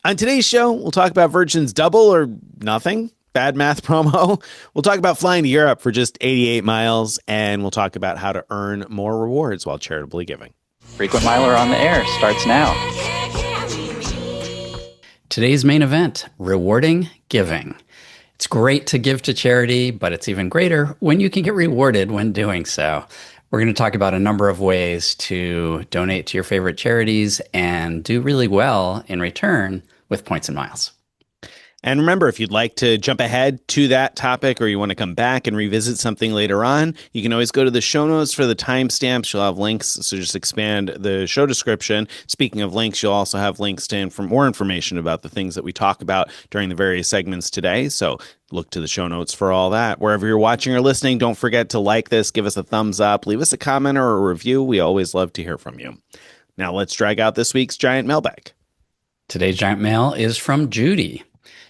On today's show, we'll talk about Virgin's double or nothing bad math promo. We'll talk about flying to Europe for just 88 miles, and we'll talk about how to earn more rewards while charitably giving. Frequent Miler on the Air starts now. Today's main event, rewarding giving. It's great to give to charity, but it's even greater when you can get rewarded when doing so. We're going to talk about a number of ways to donate to your favorite charities and do really well in return with points and miles. And remember, if you'd like to jump ahead to that topic or you want to come back and revisit something later on, you can always go to the show notes for the timestamps. You'll have links, so just expand the show description. Speaking of links, you'll also have links to for more information about the things that we talk about during the various segments today. So look to the show notes for all that. Wherever you're watching or listening, don't forget to like this, give us a thumbs up, leave us a comment or a review. We always love to hear from you. Now let's drag out this week's Giant Mailbag. Today's Giant Mail is from Judy.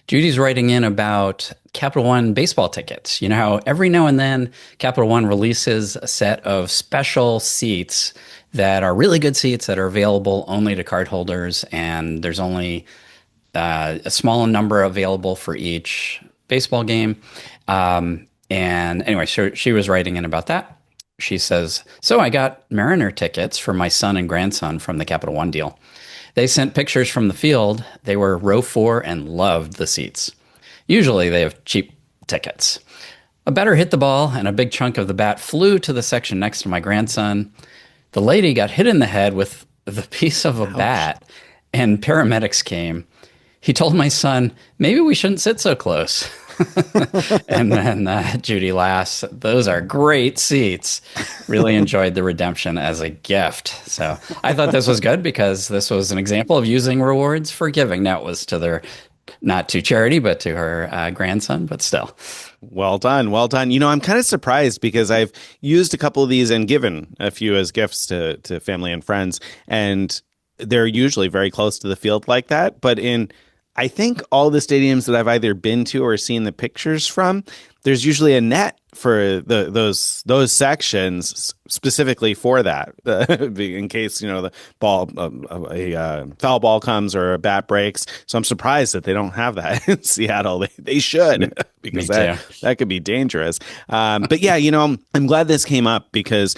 Judy's writing in about Capital One baseball tickets. You know how every now and then Capital One releases a set of special seats that are really good seats that are available only to cardholders, and there's only a small number available for each baseball game. And anyway, she was writing in about that. She says, so I got Mariner tickets for my son and grandson from the Capital One deal. They sent pictures from the field. They were row 4 and loved the seats. Usually they have cheap tickets. A batter hit the ball and a big chunk of the bat flew to the section next to my grandson. The lady got hit in the head with the piece of a bat and paramedics came. He told my son, maybe we shouldn't sit so close. And then Judy laughs. Those are great seats. Really enjoyed the redemption as a gift. So I thought this was good because this was an example of using rewards for giving. Now it was to their, not to charity, but to her grandson, but still. Well done. Well done. You know, I'm kind of surprised because I've used a couple of these and given a few as gifts to family and friends. And they're usually very close to the field like that. But I think all the stadiums that I've either been to or seen the pictures from, there's usually a net for those sections specifically for that, in case the ball a foul ball comes or a bat breaks. So I'm surprised that they don't have that in Seattle. They should, because that could be dangerous. But yeah, I'm glad this came up because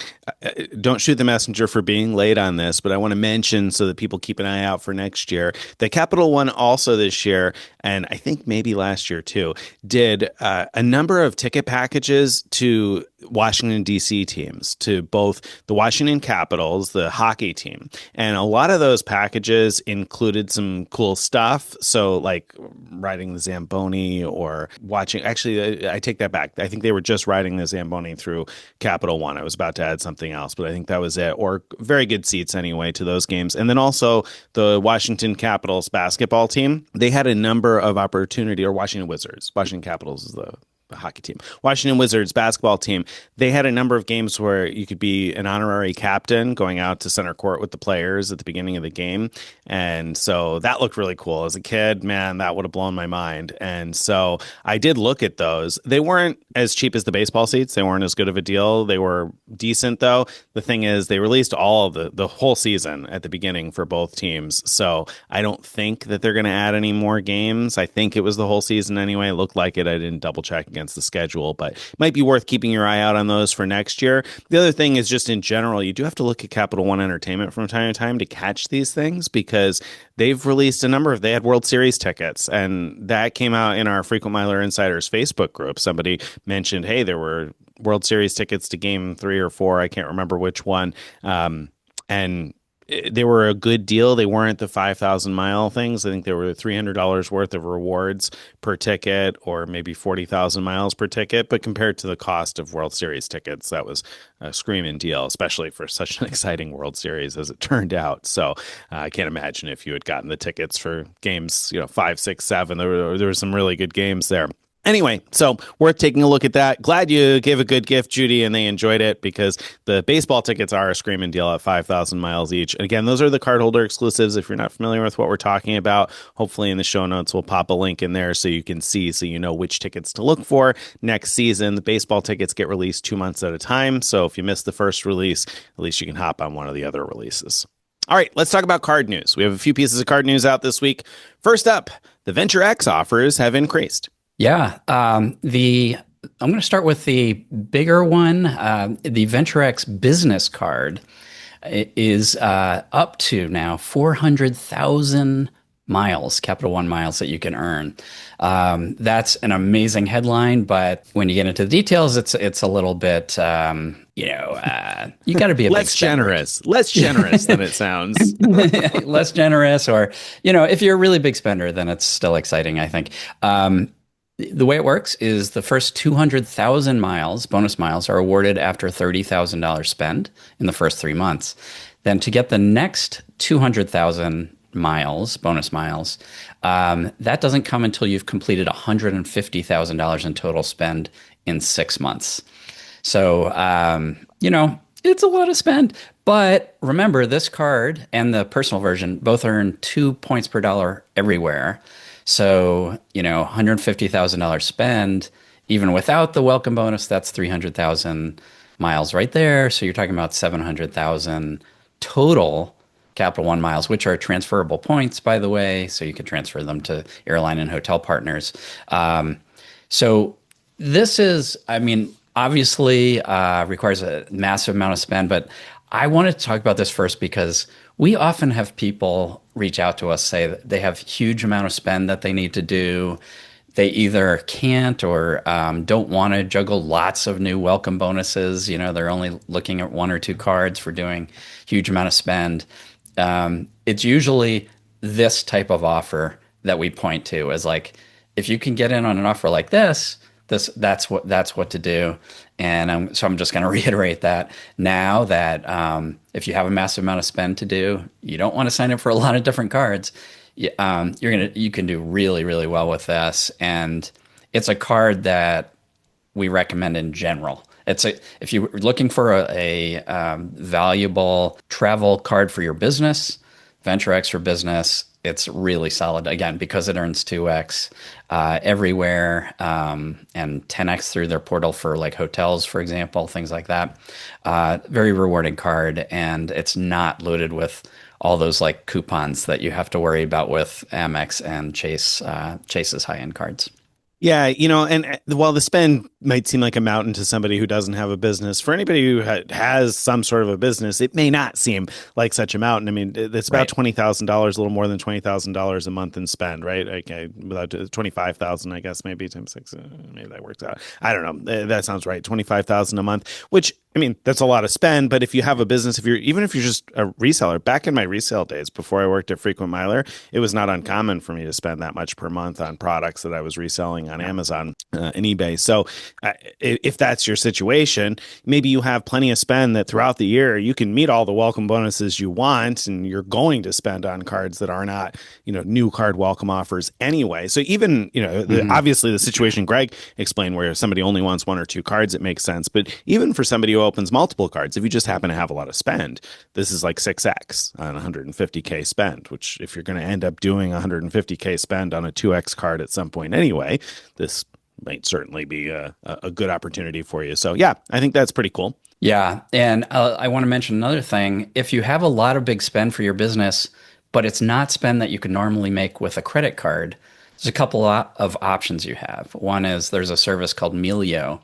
don't shoot the messenger for being late on this, but I want to mention so that people keep an eye out for next year. The Capital One also this year, and I think maybe last year too, did a number of ticket packages to Washington, D.C. teams, to both the Washington Capitals, the hockey team. And a lot of those packages included some cool stuff. So like riding the Zamboni or watching, actually, I take that back. I think they were just riding the Zamboni through Capital One. I was about to add something else, but I think that was it. Or very good seats anyway to those games. And then also the Washington Capitals basketball team, they had a number of opportunity, or Washington Wizards. Washington Capitals is the hockey team. Washington Wizards basketball team, they had a number of games where you could be an honorary captain going out to center court with the players at the beginning of the game. And so that looked really cool. As a kid, man, that would have blown my mind. And so I did look at those. They weren't as cheap as the baseball seats. They weren't as good of a deal. They were decent, though. The thing is, they released all of the whole season at the beginning for both teams. So I don't think that they're going to add any more games. I think it was the whole season anyway. It looked like it. I didn't double check against the schedule, but it might be worth keeping your eye out on those for next year. The other thing is just in general, you do have to look at Capital One Entertainment from time to time to catch these things because they've released they had World Series tickets, and that came out in our Frequent Miler Insiders Facebook group. Somebody mentioned, hey, there were World Series tickets to game 3 or 4. I can't remember which one. And they were a good deal. They weren't the 5,000 mile things. I think they were $300 worth of rewards per ticket, or maybe 40,000 miles per ticket. But compared to the cost of World Series tickets, that was a screaming deal, especially for such an exciting World Series as it turned out. So I can't imagine if you had gotten the tickets for games, 5, 6, 7. There were some really good games there. Anyway, so worth taking a look at that. Glad you gave a good gift, Judy, and they enjoyed it because the baseball tickets are a screaming deal at 5,000 miles each. And again, those are the cardholder exclusives. If you're not familiar with what we're talking about, hopefully in the show notes, we'll pop a link in there so you can see, so you know which tickets to look for next season. The baseball tickets get released 2 months at a time. So if you miss the first release, at least you can hop on one of the other releases. All right, let's talk about card news. We have a few pieces of card news out this week. First up, the Venture X offers have increased. Yeah, I'm going to start with the bigger one. The Venture X business card is up to now 400,000 miles, Capital One miles that you can earn. That's an amazing headline, but when you get into the details, it's a little bit, you got to be a big spender. Less generous than it sounds. Less generous, or, if you're a really big spender, then it's still exciting, I think. The way it works is the first 200,000 miles, bonus miles, are awarded after $30,000 spend in the first 3 months. Then to get the next 200,000 miles, bonus miles, that doesn't come until you've completed $150,000 in total spend in 6 months. So, it's a lot of spend. But remember, this card and the personal version both earn 2 points per dollar everywhere. So, $150,000 spend, even without the welcome bonus, that's 300,000 miles right there. So you're talking about 700,000 total Capital One miles, which are transferable points, by the way. So you could transfer them to airline and hotel partners. So this is, obviously requires a massive amount of spend, but I wanted to talk about this first because we often have people reach out to us, say that they have huge amount of spend that they need to do. They either can't or don't want to juggle lots of new welcome bonuses. They're only looking at one or two cards for doing huge amount of spend. It's usually this type of offer that we point to as like, if you can get in on an offer like that's what to do. And so I'm just going to reiterate that now that if you have a massive amount of spend to do, you don't want to sign up for a lot of different cards. You can do really, really well with this. And it's a card that we recommend in general. If you're looking for a valuable travel card for your business, Venture X for business, it's really solid, again, because it earns 2x everywhere and 10x through their portal for like hotels, for example, things like that. Very rewarding card, and it's not loaded with all those like coupons that you have to worry about with Amex and Chase's high-end cards. Yeah, and while the spend might seem like a mountain to somebody who doesn't have a business, for anybody who has some sort of a business, it may not seem like such a mountain. I mean, it's about $20,000, a little more than $20,000 a month in spend, right? Okay, without 25,000, I guess maybe times six, maybe that works out. I don't know. That sounds right. 25,000 a month, which that's a lot of spend. But if you have a business, even if you're just a reseller, back in my resale days before I worked at Frequent Miler, it was not uncommon for me to spend that much per month on products that I was reselling on Amazon and eBay. So if that's your situation, maybe you have plenty of spend that throughout the year you can meet all the welcome bonuses you want, and you're going to spend on cards that are not, new card welcome offers anyway. So even, obviously the situation Greg explained where somebody only wants one or two cards, it makes sense. But even for somebody who opens multiple cards, if you just happen to have a lot of spend, this is like 6x on 150K spend, which if you're going to end up doing 150K spend on a 2x card at some point anyway, this might certainly be a good opportunity for you. So yeah, I think that's pretty cool. Yeah. And I want to mention another thing. If you have a lot of big spend for your business, but it's not spend that you could normally make with a credit card, there's a couple of options you have. One is there's a service called Melio,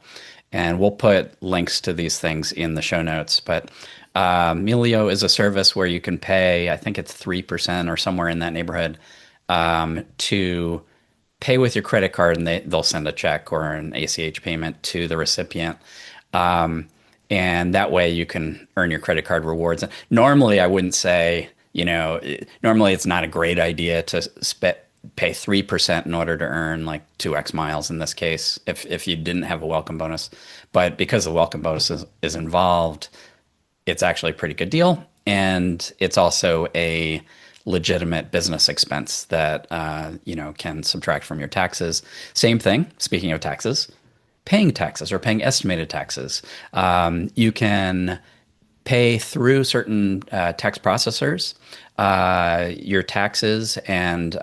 and we'll put links to these things in the show notes. But Melio is a service where you can pay, I think it's 3% or somewhere in that neighborhood, to pay with your credit card, and they'll send a check or an ACH payment to the recipient. And that way you can earn your credit card rewards. Normally, I wouldn't say, normally it's not a great idea to pay 3% in order to earn like 2x miles in this case, if you didn't have a welcome bonus. But because the welcome bonus is involved, it's actually a pretty good deal. And it's also a legitimate business expense that, can subtract from your taxes. Same thing, speaking of taxes, paying taxes or paying estimated taxes. You can pay through certain tax processors. Your taxes and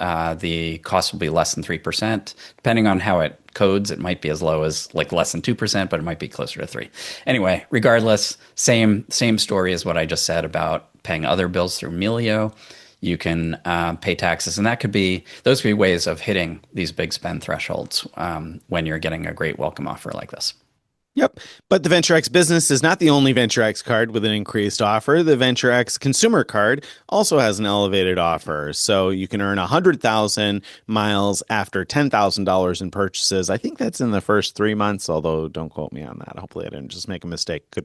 the cost will be less than 3%. Depending on how it codes, it might be as low as like less than 2%, but it might be closer to 3. Anyway, regardless, same story as what I just said about paying other bills through Melio. You can pay taxes, and those could be ways of hitting these big spend thresholds when you're getting a great welcome offer like this. Yep. But the VentureX Business is not the only VentureX card with an increased offer. The VentureX Consumer Card also has an elevated offer. So you can earn 100,000 miles after $10,000 in purchases. I think that's in the first 3 months, although don't quote me on that. Hopefully I didn't just make a mistake. Could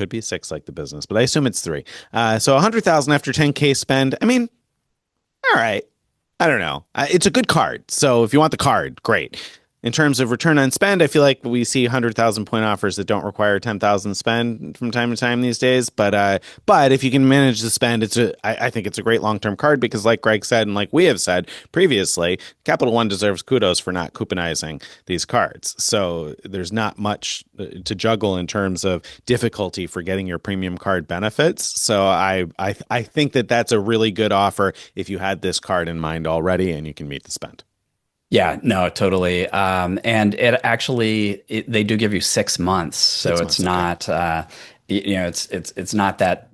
be 6 like the business, but I assume it's 3. So 100,000 after 10K spend. I mean, all right. I don't know. It's a good card. So if you want the card, great. In terms of return on spend, I feel like we see 100,000 point offers that don't require 10,000 spend from time to time these days. But if you can manage the spend, I think it's a great long-term card because, like Greg said, and like we have said previously, Capital One deserves kudos for not couponizing these cards. So there's not much to juggle in terms of difficulty for getting your premium card benefits. So I think that that's a really good offer if you had this card in mind already and you can meet the spend. Yeah, no, totally. And they do give you 6 months, so 6 months, it's okay. not, it's not that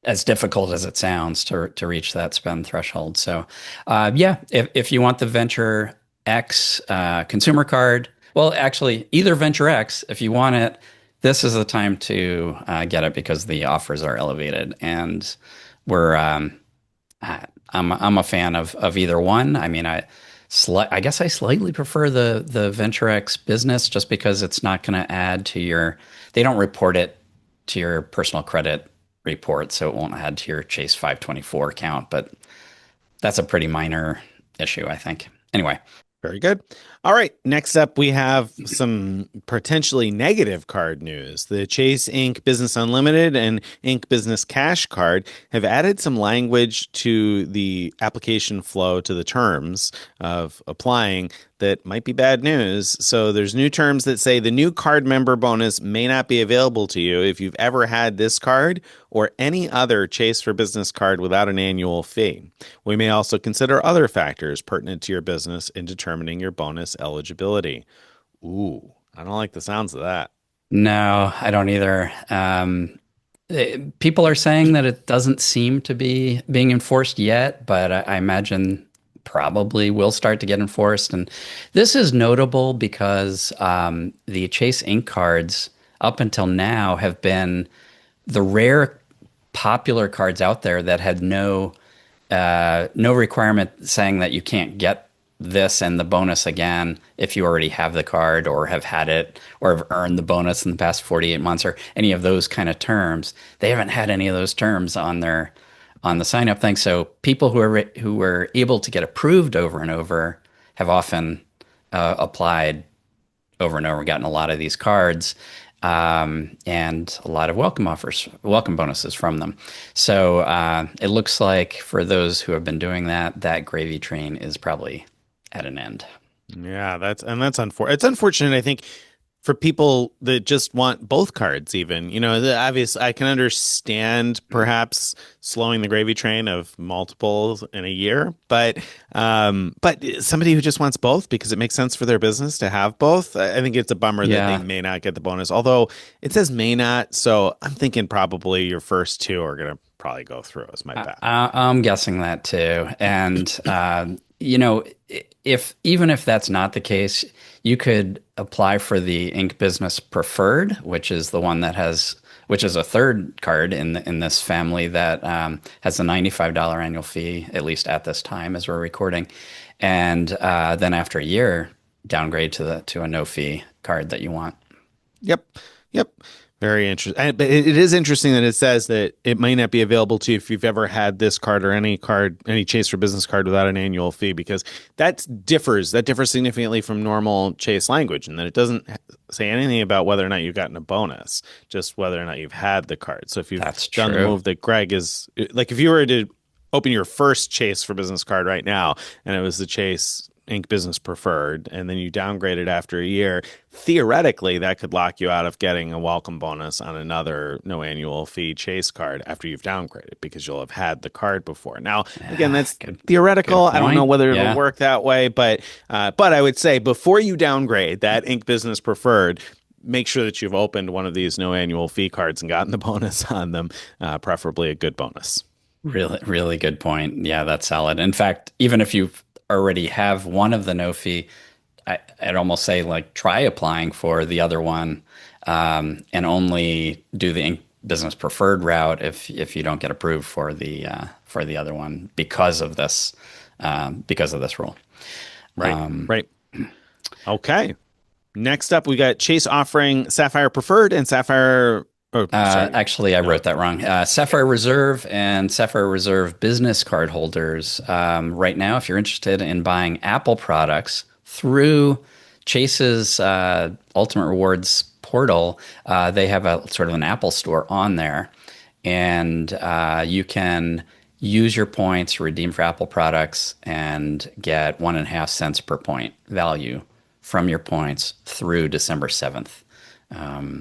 as difficult as it sounds to reach that spend threshold. So, yeah, if you want the Venture X consumer card, well, actually, either Venture X, if you want it, this is the time to get it because the offers are elevated, and we're I'm a fan of either one. I mean, I guess I slightly prefer the VentureX Business just because it's not going to add to they don't report it to your personal credit report, so it won't add to your Chase 524 account, but that's a pretty minor issue, I think. Anyway, Very good. All right. Next up, we have some potentially negative card news. The Chase Inc. Business Unlimited and Inc. Business Cash Card have added some language to the application flow, to the terms of applying, that might be bad news. So there's new terms that say the new card member bonus may not be available to you if you've ever had this card or any other Chase for Business card without an annual fee. We may also consider other factors pertinent to your business in determining your bonus eligibility. Ooh, I don't like the sounds of that. no, I don't either. People are saying that it doesn't seem to be being enforced yet, but I imagine probably will start to get enforced. And this is notable because the Chase Ink cards up until now have been the rare popular cards out there that had no requirement saying that you can't get this and the bonus again if you already have the card or have had it or have earned the bonus in the past 48 months or any of those kind of terms. They haven't had any of those terms on the sign up thing. So people who were able to get approved over and over have often applied over and over, gotten a lot of these cards, and a lot of welcome bonuses from them. So it looks like for those who have been doing that, that gravy train is probably at an end. Yeah, it's unfortunate, I think, for people that just want both cards even. The obvious, I can understand perhaps slowing the gravy train of multiples in a year, but somebody who just wants both because it makes sense for their business to have both, I think it's a bummer that they Yeah, may not get the bonus. Although it says may not, so I'm thinking probably your first two are going to probably go through is my bet. I'm guessing that too. And if even if that's not the case, you could apply for the Inc. Business Preferred, which is the one which is a third card in this family that has a $95 annual fee, at least at this time as we're recording, and then after a year, downgrade to a no fee card that you want. Yep. Yep. Very interesting. But it is interesting that it says that it may not be available to you if you've ever had this card or any Chase for Business card without an annual fee, because that differs significantly from normal Chase language, and that it doesn't say anything about whether or not you've gotten a bonus, just whether or not you've had the card. So if you've That's done the true. move that Greg is like, if you were to open your first Chase for Business card right now and it was the Chase Inc. Business Preferred and then you downgrade it after a year, theoretically that could lock you out of getting a welcome bonus on another no annual fee Chase card after you've downgraded because you'll have had the card before. Now, again, that's theoretical. I don't know whether it'll work that way, but I would say before you downgrade that Inc. Business Preferred, make sure that you've opened one of these no annual fee cards and gotten the bonus on them, preferably a good bonus. Really, really good point. Yeah, that's solid. In fact, even if you already have one of the no fee, I'd almost say like try applying for the other one, and only do the business preferred route if you don't get approved for the other one because of this rule. Right. Okay. Next up, we got Chase offering Sapphire Preferred and Sapphire. Actually, I wrote that wrong. Sapphire Reserve and Sapphire Reserve business card holders. Right now, if you're interested in buying Apple products through Chase's Ultimate Rewards portal, they have a sort of an Apple store on there, and you can use your points to redeem for Apple products and get 1.5 cents per point value from your points through December 7th.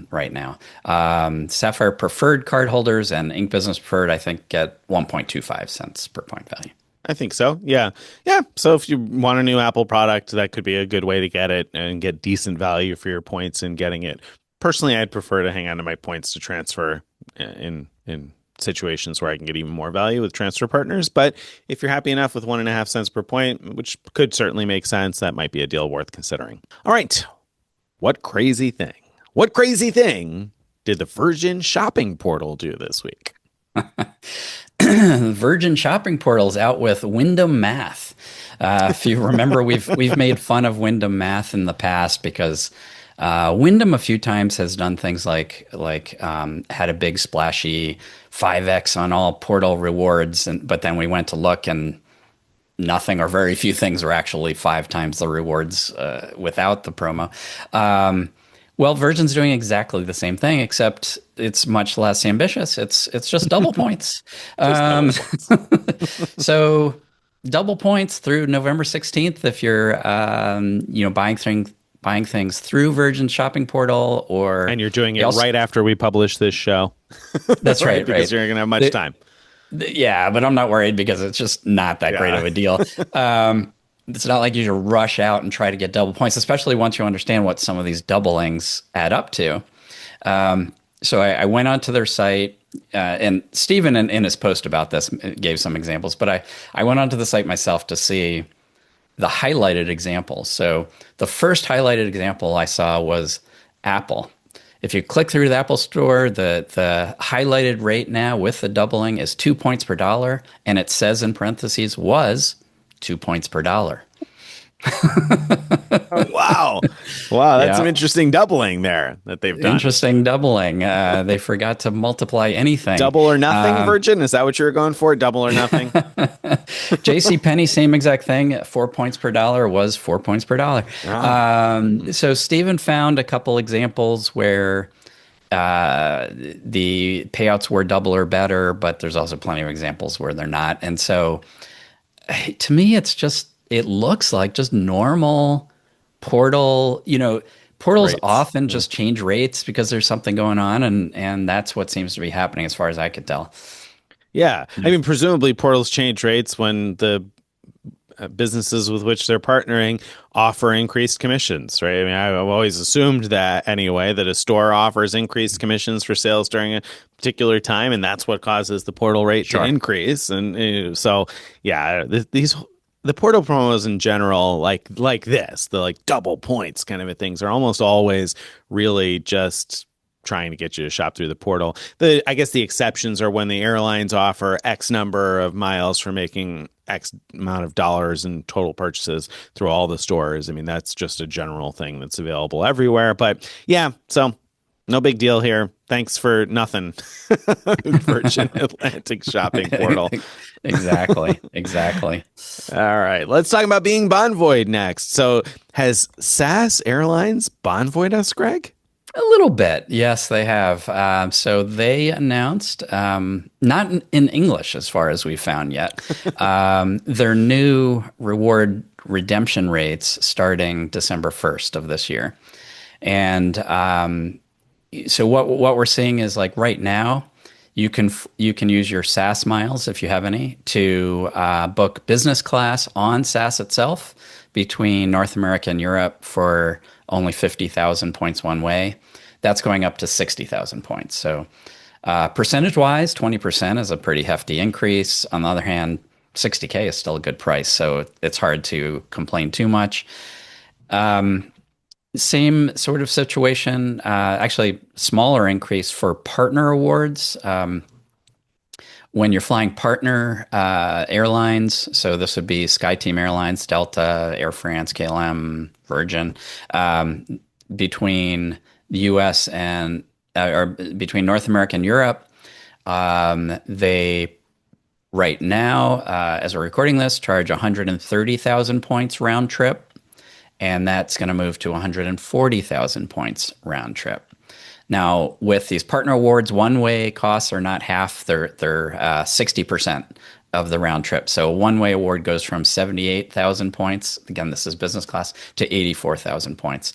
Right now. Sapphire Preferred card holders and Inc. Business Preferred, I think, get 1.25 cents per point value. I think so. Yeah. So if you want a new Apple product, that could be a good way to get it and get decent value for your points in getting it. Personally, I'd prefer to hang on to my points to transfer in situations where I can get even more value with transfer partners. But if you're happy enough with 1.5 cents per point, which could certainly make sense, that might be a deal worth considering. All right. What crazy thing did the Virgin Shopping Portal do this week? Virgin Shopping Portal's out with Wyndham Math. If you remember, we've made fun of Wyndham Math in the past because Wyndham a few times has done things like had a big splashy 5x on all portal rewards, but then we went to look and nothing or very few things were actually 5 times the rewards without the promo. Well, Virgin's doing exactly the same thing, except it's much less ambitious. It's just double points. So double points through November 16th if you're buying things through Virgin Shopping Portal, and you're doing it right after we publish this show. That's right, because you're going to have much time. Yeah, but I'm not worried because it's just not that great of a deal. It's not like you should rush out and try to get double points, especially once you understand what some of these doublings add up to. So I went onto their site, and Stephen in his post about this gave some examples, but I went onto the site myself to see the highlighted examples. So the first highlighted example I saw was Apple. If you click through the Apple Store, the highlighted rate now with the doubling is 2 points per dollar, and it says in parentheses was 2 points per dollar. Wow. That's some interesting doubling there that they've done. Interesting doubling. They forgot to multiply anything. Double or nothing, Virgin? Is that what you were going for? Double or nothing? JCPenney, same exact thing. 4 points per dollar was 4 points per dollar. So Stephen found a couple examples where the payouts were double or better, but there's also plenty of examples where they're not. And so to me, it looks like just normal portal, portals rates. Often just change rates because there's something going on, and that's what seems to be happening as far as I could tell. Yeah. I mean, presumably portals change rates when the businesses with which they're partnering offer increased commissions, right? I mean, I've always assumed that anyway, that a store offers increased commissions for sales during a particular time, and that's what causes the portal rate to increase. And so, yeah, the portal promos in general, like this, the like double points kind of things, are almost always really just trying to get you to shop through the portal. I guess the exceptions are when the airlines offer X number of miles for making X amount of dollars in total purchases through all the stores. I mean, that's just a general thing that's available everywhere. But yeah, so no big deal here. Thanks for nothing, Virgin Atlantic Shopping Portal. Exactly. All right, let's talk about being Bonvoyed next. So has SAS Airlines Bonvoyed us, Greg? A little bit. Yes, they have. So they announced, not in English as far as we found yet, their new reward redemption rates starting December 1st of this year. And so what we're seeing is like right now, you can use your SAS miles if you have any to book business class on SAS itself between North America and Europe for only 50,000 points one way. That's going up to 60,000 points. So percentage wise, 20% is a pretty hefty increase. On the other hand, 60K is still a good price, so it's hard to complain too much. Same sort of situation, actually smaller increase for partner awards. When you're flying partner airlines, so this would be SkyTeam Airlines, Delta, Air France, KLM, Virgin, between the U.S. and or between North America and Europe, they right now, as we're recording this, charge 130,000 points round trip, and that's going to move to 140,000 points round trip. Now, with these partner awards, one-way costs are not half; they're 60% of the round trip. So, a one-way award goes from 78,000 points. Again, this is business class to 84,000 points.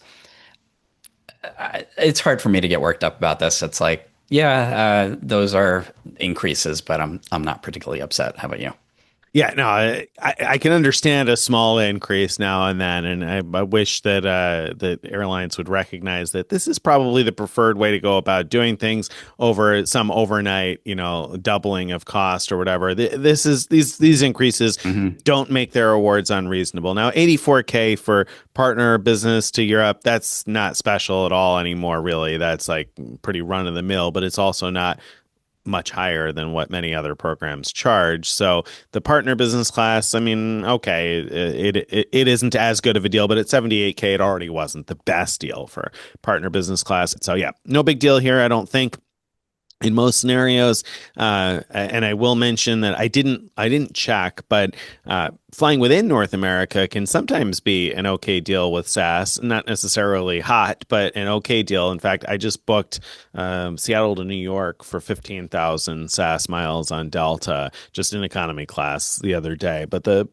It's hard for me to get worked up about this. It's like, yeah, those are increases, but I'm not particularly upset. How about you? Yeah, no, I can understand a small increase now and then, and I wish that that airlines would recognize that this is probably the preferred way to go about doing things over some overnight, doubling of cost or whatever. This is these increases Hmm. don't make their awards unreasonable. Now, 84K for partner business to Europe, that's not special at all anymore, really. That's like pretty run of the mill, but it's also not much higher than what many other programs charge. So the partner business class, I mean, okay, it isn't as good of a deal, but at 78K, it already wasn't the best deal for partner business class. So yeah, no big deal here, I don't think. In most scenarios, and I will mention that I didn't check, but flying within North America can sometimes be an okay deal with SAS. Not necessarily hot, but an okay deal. In fact, I just booked Seattle to New York for 15,000 SAS miles on Delta, just in economy class the other day. But the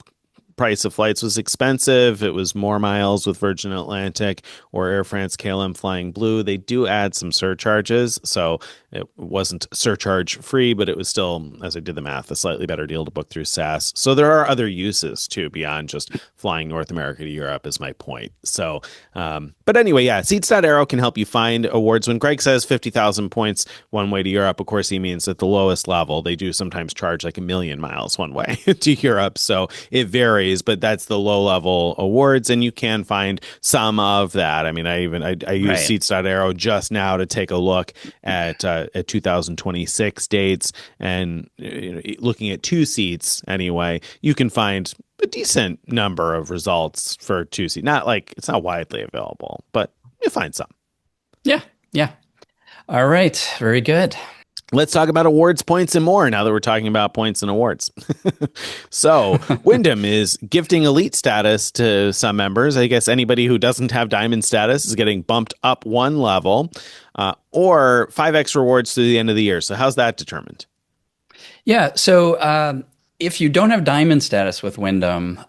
price of flights was expensive. It was more miles with Virgin Atlantic or Air France KLM Flying Blue. They do add some surcharges, so it wasn't surcharge free, but it was still, as I did the math, a slightly better deal to book through SAS. So there are other uses too beyond just flying North America to Europe, is my point. So, but anyway, yeah, Seats.aero can help you find awards. When Greg says 50,000 points one way to Europe, of course, he means at the lowest level. They do sometimes charge like 1,000,000 miles one way to Europe. So it varies, but that's the low level awards, and you can find some of that. I mean, I use Right. Seats.aero just now to take a look at 2026 dates, and looking at two seats anyway, you can find a decent number of results for two seats. Not like it's not widely available, but you find some. Yeah. Yeah. All right. Very good. Let's talk about awards, points, and more now that we're talking about points and awards. So, Wyndham is gifting elite status to some members. I guess anybody who doesn't have diamond status is getting bumped up one level, or 5x rewards through the end of the year. So, how's that determined? Yeah. So if you don't have diamond status with Wyndham,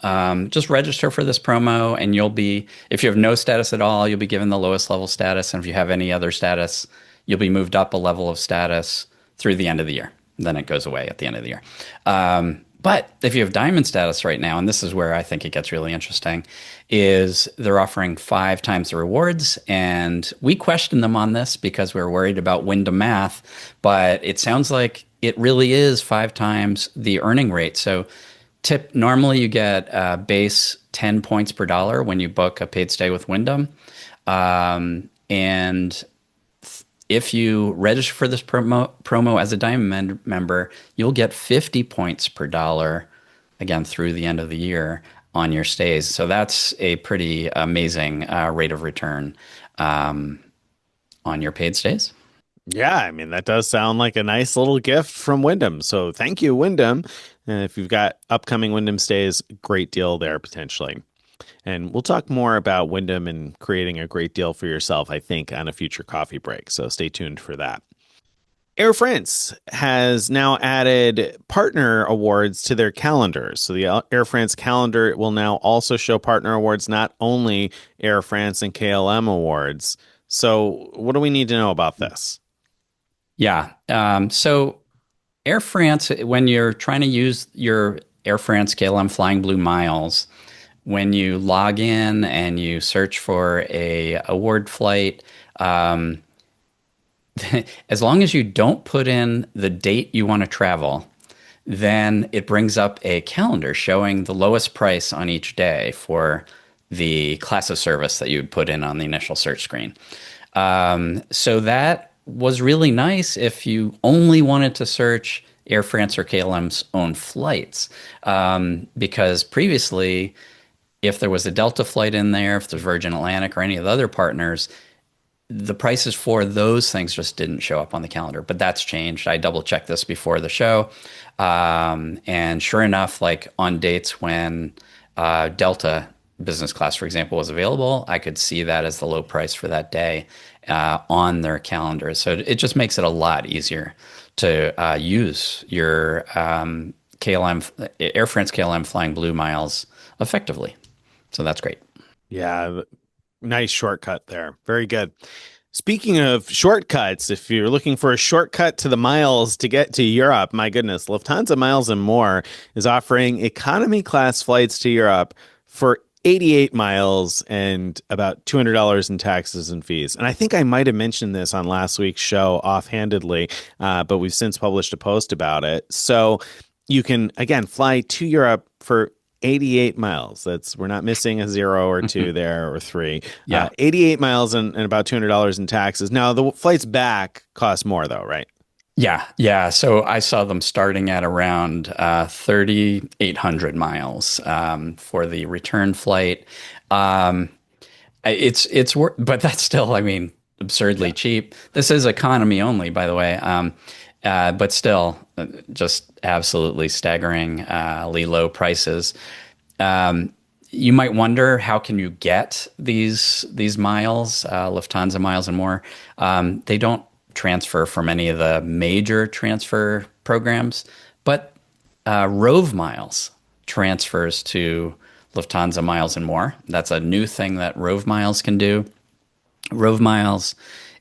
just register for this promo and you'll be, if you have no status at all, you'll be given the lowest level status. And if you have any other status, you'll be moved up a level of status through the end of the year. Then it goes away at the end of the year. But if you have diamond status right now, and this is where I think it gets really interesting, is they're offering 5 times the rewards. And we questioned them on this because we were worried about Wyndham math, but it sounds like it really is 5 times the earning rate. So normally you get base 10 points per dollar when you book a paid stay with Wyndham. And if you register for this promo as a Diamond member, you'll get 50 points per dollar, again, through the end of the year on your stays. So that's a pretty amazing rate of return on your paid stays. Yeah, I mean, that does sound like a nice little gift from Wyndham. So, thank you, Wyndham. And if you've got upcoming Wyndham stays, great deal there potentially. And we'll talk more about Wyndham and creating a great deal for yourself, I think, on a future coffee break. So stay tuned for that. Air France has now added partner awards to their calendars. So the Air France calendar will now also show partner awards, not only Air France and KLM awards. So what do we need to know about this? Yeah. So Air France, when you're trying to use your Air France KLM Flying Blue miles, when you log in and you search for a award flight, um, as long as you don't put in the date you want to travel, then it brings up a calendar showing the lowest price on each day for the class of service that you would put in on the initial search screen. So that was really nice if you only wanted to search Air France or KLM's own flights. Because previously, if there was a Delta flight in there, if there's Virgin Atlantic or any of the other partners, the prices for those things just didn't show up on the calendar. But that's changed. I double checked this before the show. And sure enough, like on dates when Delta business class, for example, was available, I could see that as the low price for that day on their calendar. So it just makes it a lot easier to use your KLM, Air France KLM Flying Blue miles effectively. So that's great. Yeah, nice shortcut there. Very good. Speaking of shortcuts, if you're looking for a shortcut to the miles to get to Europe, my goodness, Lufthansa Miles and More is offering economy class flights to Europe for 88 miles and about $200 in taxes and fees. And I think I might have mentioned this on last week's show offhandedly, but we've since published a post about it. So you can, again, fly to Europe for 88 miles. We're not missing a zero or two there or three. Yeah. 88 miles and about $200 in taxes. Now, the flights back cost more, though, right? Yeah, yeah. So I saw them starting at around 3,800 miles for the return flight. Um, but that's still, I mean, absurdly cheap. This is economy only, by the way. But still, just absolutely staggeringly low prices. You might wonder, how can you get these miles, Lufthansa Miles and More? They don't transfer from any of the major transfer programs, but Rove Miles transfers to Lufthansa Miles and More. That's a new thing that Rove Miles can do. Rove Miles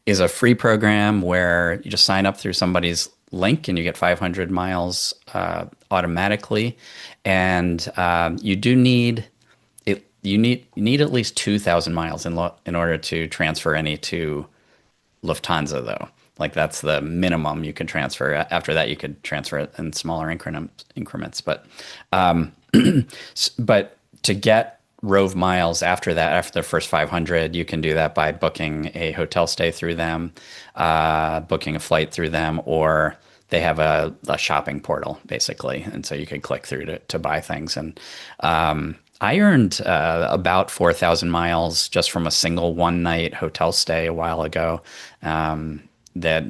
is a free program where you just sign up through somebody's link and you get 500 miles automatically. And you do need it. You need at least 2,000 miles in order to transfer any to Lufthansa, though. Like that's the minimum you can transfer. After that, you could transfer it in smaller increments. But but to get Rove miles after that, after the first 500, you can do that by booking a hotel stay through them, booking a flight through them, or they have a shopping portal basically, and so you can click through to buy things. And I earned about 4,000 miles just from a single one night hotel stay a while ago. That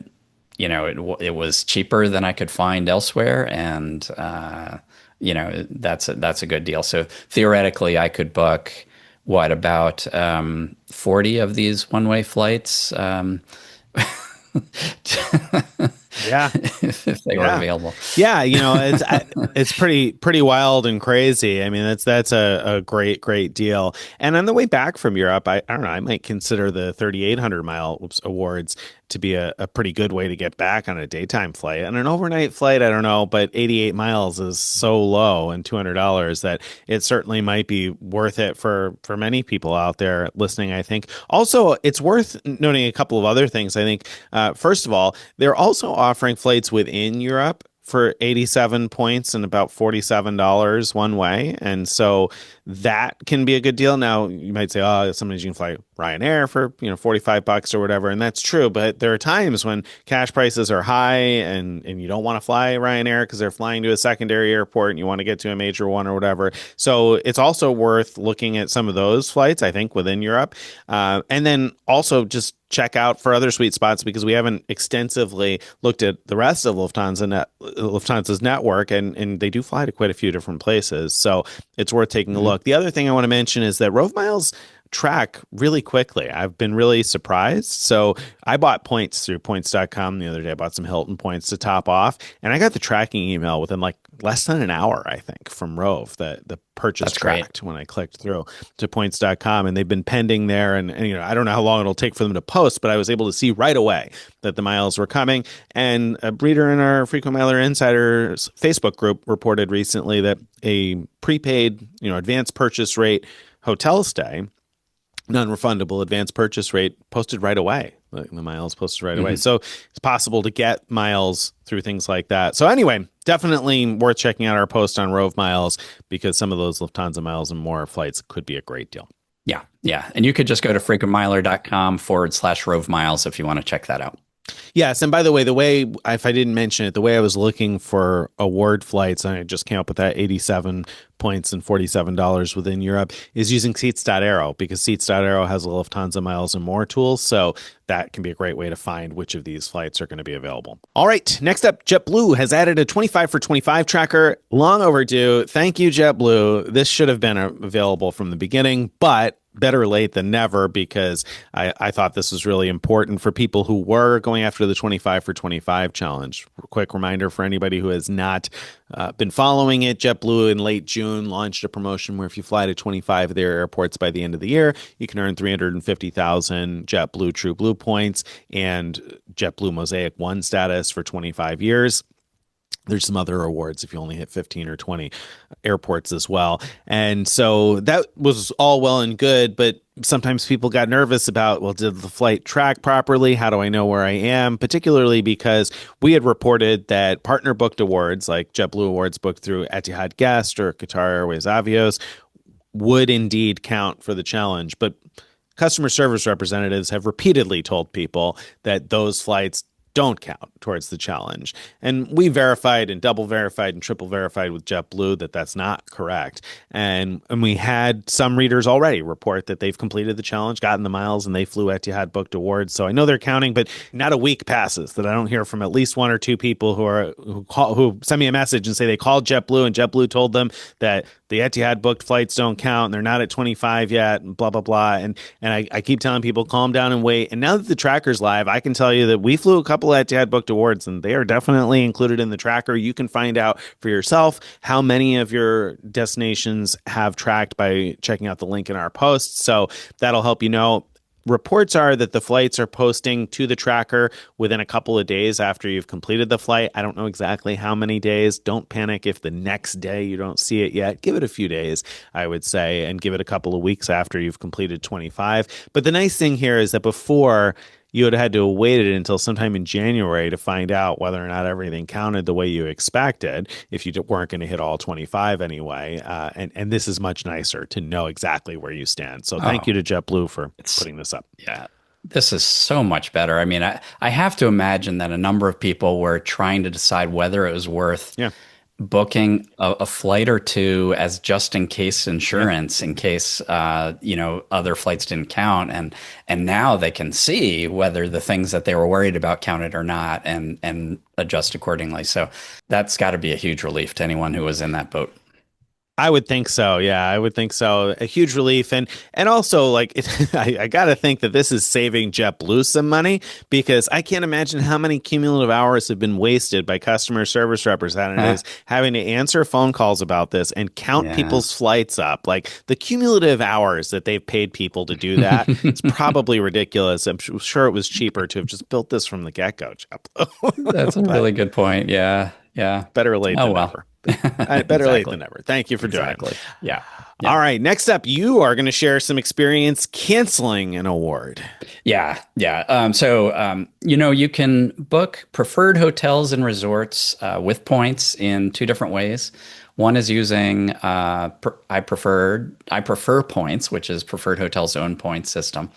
it was cheaper than I could find elsewhere, and that's a good deal. So theoretically, I could book about 40 of these one-way flights. Yeah, if they were available. Yeah, it's pretty wild and crazy. I mean, that's a great deal. And on the way back from Europe, I don't know, I might consider the 3,800 mile awards to be a pretty good way to get back on a daytime flight. On an overnight flight, I don't know, but 88 miles is so low and $200 that it certainly might be worth it for many people out there listening, I think. Also, it's worth noting a couple of other things. I think, first of all, they're also offering flights within Europe for 87 points and about $47 one way. And so that can be a good deal. Now, you might say, oh, sometimes you can fly Ryanair for, $45 or whatever. And that's true. But there are times when cash prices are high and you don't want to fly Ryanair because they're flying to a secondary airport and you want to get to a major one or whatever. So it's also worth looking at some of those flights, I think, within Europe. And then also just check out for other sweet spots, because we haven't extensively looked at the rest of Lufthansa's network, and they do fly to quite a few different places. So it's worth taking a look. The other thing I want to mention is that Rove Miles track really quickly. I've been really surprised. So I bought points through points.com the other day. I bought some Hilton points to top off, and I got the tracking email within like less than an hour, I think, from Rove. The purchase That's great. tracked when I clicked through to points.com, and they've been pending there. And I don't know how long it'll take for them to post, but I was able to see right away that the miles were coming. And a reader in our Frequent Miler Insiders Facebook group reported recently that a prepaid, advance purchase rate hotel stay, non-refundable advance purchase rate, posted right away. The miles posted right away. So it's possible to get miles through things like that. So anyway, definitely worth checking out our post on Rove Miles, because some of those Lufthansa Miles and More flights could be a great deal. Yeah. Yeah. And you could just go to frequentmiler.com/Rove Miles if you want to check that out. Yes, and by the way, if I didn't mention it, the way I was looking for award flights, and I just came up with that 87 points and $47 within Europe, is using Seats.Aero, because Seats.Aero has a Lufthansa Miles and More tools, so that can be a great way to find which of these flights are going to be available. All right, next up, JetBlue has added a 25 for 25 tracker. Long overdue. Thank you, JetBlue. This should have been available from the beginning, but better late than never, because I thought this was really important for people who were going after the 25 for 25 challenge. Quick reminder for anybody who has not been following it, JetBlue in late June launched a promotion where if you fly to 25 of their airports by the end of the year, you can earn 350,000 JetBlue True Blue points and JetBlue Mosaic 1 status for 25 years. There's some other awards if you only hit 15 or 20 airports as well. And so that was all well and good, but sometimes people got nervous about, well, did the flight track properly? How do I know where I am? Particularly because we had reported that partner booked awards, like JetBlue awards booked through Etihad Guest or Qatar Airways Avios, would indeed count for the challenge. But customer service representatives have repeatedly told people that those flights don't count towards the challenge. And we verified and double verified and triple verified with JetBlue that that's not correct. And we had some readers already report that they've completed the challenge, gotten the miles, and they flew Etihad booked awards. So I know they're counting, but not a week passes that I don't hear from at least one or two people who send me a message and say they called JetBlue and JetBlue told them that the Etihad booked flights don't count and they're not at 25 yet and blah, blah, blah. And I keep telling people, calm down and wait. And now that the tracker's live, I can tell you that we flew a couple of Etihad booked awards and they are definitely included in the tracker. You can find out for yourself how many of your destinations have tracked by checking out the link in our post. So that'll help you know. Reports are that the flights are posting to the tracker within a couple of days after you've completed the flight. I don't know exactly how many days. Don't panic if the next day you don't see it yet. Give it a few days, I would say, and give it a couple of weeks after you've completed 25. But the nice thing here is that before, you would have had to have waited until sometime in January to find out whether or not everything counted the way you expected if you weren't going to hit all 25 anyway. And this is much nicer to know exactly where you stand. So thank you to JetBlue for putting this up. Yeah, this is so much better. I mean, I have to imagine that a number of people were trying to decide whether it was worth booking a flight or two as just in case insurance in case other flights didn't count, and now they can see whether the things that they were worried about counted or not and adjust accordingly. So that's got to be a huge relief to anyone who was in that boat. I would think so. Yeah, I would think so. A huge relief. And also, like, I got to think that this is saving JetBlue some money, because I can't imagine how many cumulative hours have been wasted by customer service representatives having to answer phone calls about this and count people's flights up. Like, the cumulative hours that they've paid people to do that is probably ridiculous. I'm sure it was cheaper to have just built this from the get-go, JetBlue. That's a really good point. Yeah. Yeah. Better late than never. Better late than never. Thank you for doing it. Yeah. All right. Next up, you are going to share some experience canceling an award. Yeah. So, you can book preferred hotels and resorts with points in two different ways. One is using I prefer points, which is Preferred Hotels Own Points system,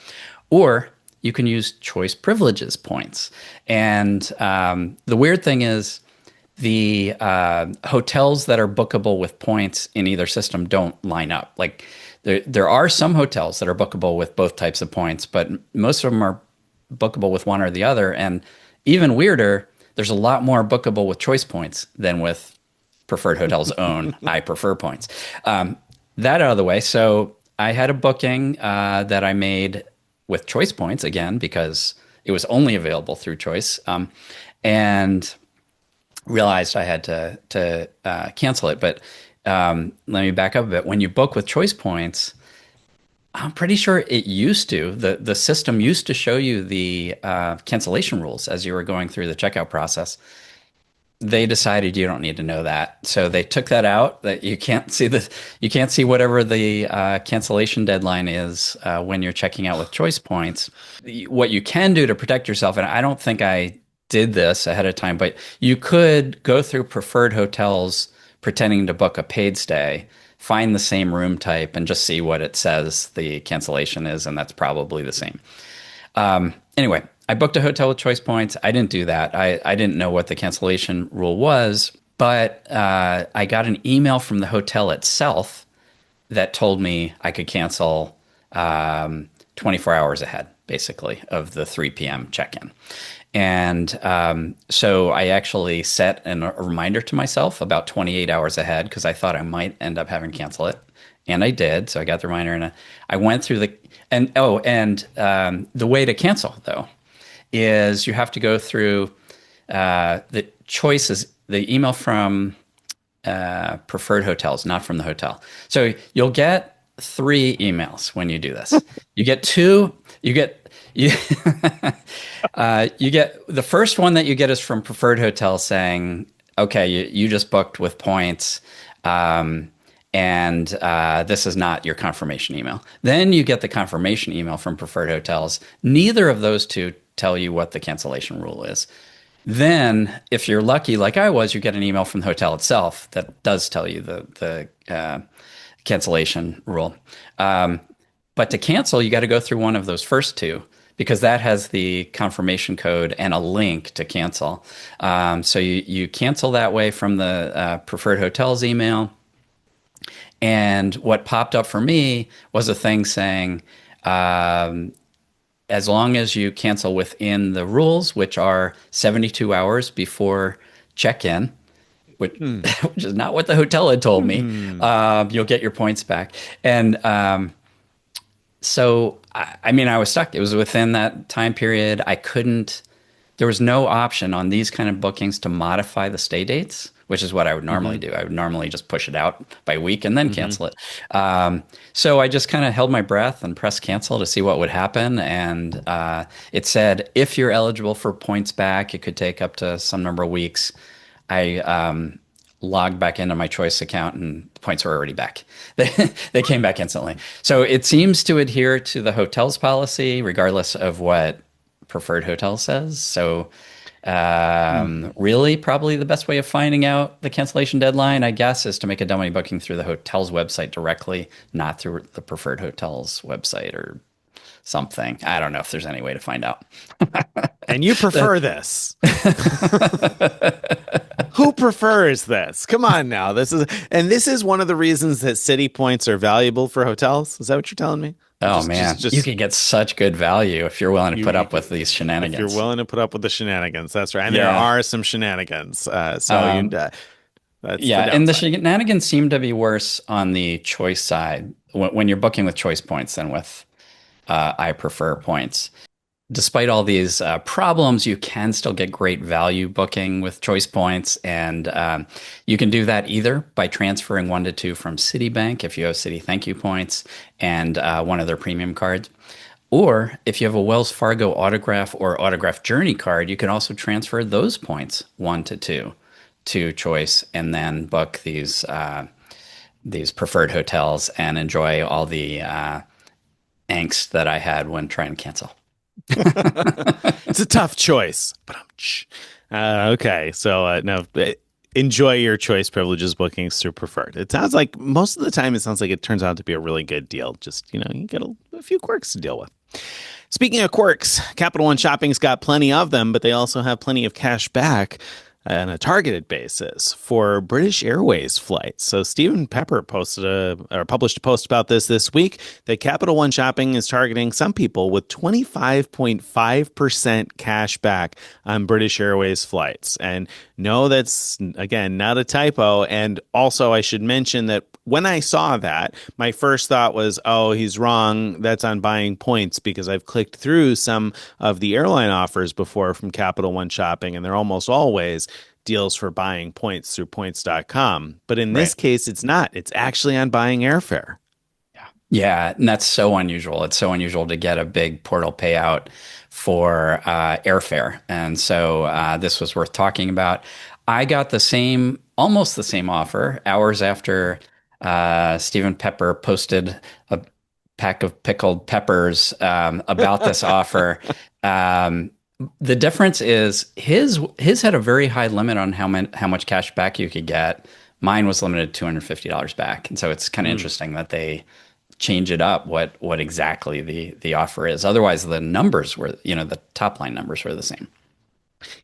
or you can use Choice Privileges points. And the weird thing is, the hotels that are bookable with points in either system don't line up. Like there are some hotels that are bookable with both types of points, but most of them are bookable with one or the other. And even weirder, there's a lot more bookable with choice points than with Preferred Hotels Own I Prefer points. That out of the way. So I had a booking that I made with Choice Points again because it was only available through Choice, and realized I had to cancel it. But let me back up a bit. When you book with Choice Points, I'm pretty sure it used to the system used to show you the cancellation rules as you were going through the checkout process. They decided you don't need to know that, so they took that out. That you can't see whatever the cancellation deadline is when you're checking out with Choice Points. What you can do to protect yourself, and I don't think I did this ahead of time, but you could go through preferred hotels pretending to book a paid stay, find the same room type, and just see what it says the cancellation is, and that's probably the same. Anyway, I booked a hotel with Choice Points. I didn't do that. I didn't know what the cancellation rule was, but I got an email from the hotel itself that told me I could cancel 24 hours ahead, basically, of the 3 p.m. check-in. And so I actually set a reminder to myself about 28 hours ahead because I thought I might end up having to cancel it. And I did. So I got the reminder and I went through the way to cancel, though, is you have to go through the choices, the email from preferred hotels, not from the hotel. So you'll get 3 emails when you do this. You get 2, you get you get the first one that you get is from preferred hotels saying, okay, you just booked with points, and this is not your confirmation email. Then you get the confirmation email from preferred hotels. Neither of those two tell you what the cancellation rule is. Then, if you're lucky, like I was, you get an email from the hotel itself that does tell you the cancellation rule. But to cancel, you got to go through one of those first 2 because that has the confirmation code and a link to cancel. So you cancel that way from the preferred hotels email. And what popped up for me was a thing saying, as long as you cancel within the rules, which are 72 hours before check-in, which is not what the hotel had told me, you'll get your points back. And so, I mean, I was stuck. It was within that time period. There was no option on these kind of bookings to modify the stay dates, which is what I would normally do. I would normally just push it out by week and then cancel it. So I just kind of held my breath and pressed cancel to see what would happen. And it said, if you're eligible for points back, it could take up to some number of weeks. I logged back into my Choice account and the points were already back. They came back instantly. So it seems to adhere to the hotel's policy, regardless of what preferred hotel says. So really, probably the best way of finding out the cancellation deadline, I guess, is to make a dummy booking through the hotel's website directly, not through the preferred hotel's website or something. I don't know if there's any way to find out. And you prefer this. Who prefers this? Come on now. This is one of the reasons that city points are valuable for hotels. Is that what you're telling me? Oh, man. You can get such good value if you're willing to put up with these shenanigans. If you're willing to put up with the shenanigans. That's right. And there are some shenanigans. And the shenanigans seem to be worse on the Choice side when you're booking with Choice Points than with I Prefer Points. Despite all these problems, you can still get great value booking with Choice Points. And you can do that either by transferring 1 to 2 from Citibank if you have Citi Thank You points and one of their premium cards. Or if you have a Wells Fargo Autograph or Autograph Journey card, you can also transfer those points 1 to 2 to Choice and then book these preferred hotels and enjoy all the angst that I had when trying to cancel. It's a tough choice. Okay, so no, enjoy your Choice privileges bookings through preferred. It sounds like most of the time it turns out to be a really good deal. Just, you get a few quirks to deal with. Speaking of quirks, Capital One Shopping's got plenty of them, but they also have plenty of cash back. on a targeted basis for British Airways flights. So Stephen Pepper published a post about this week that Capital One Shopping is targeting some people with 25.5% cash back on British Airways flights. And no, that's again not a typo. And also, I should mention that when I saw that, my first thought was, oh, he's wrong. That's on buying points because I've clicked through some of the airline offers before from Capital One Shopping, and they're almost always deals for buying points through points.com. But in this Right. case, it's not. It's actually on buying airfare. Yeah. Yeah. And that's so unusual. It's so unusual to get a big portal payout for airfare. And so this was worth talking about. I got almost the same offer hours after Stephen Pepper posted a pack of pickled peppers about this offer. Um, the difference is his had a very high limit on how much cash back you could get. Mine was limited to $250 back, and so it's kind of Mm. interesting that they change it up what exactly the offer is. Otherwise, the numbers were the top line numbers were the same.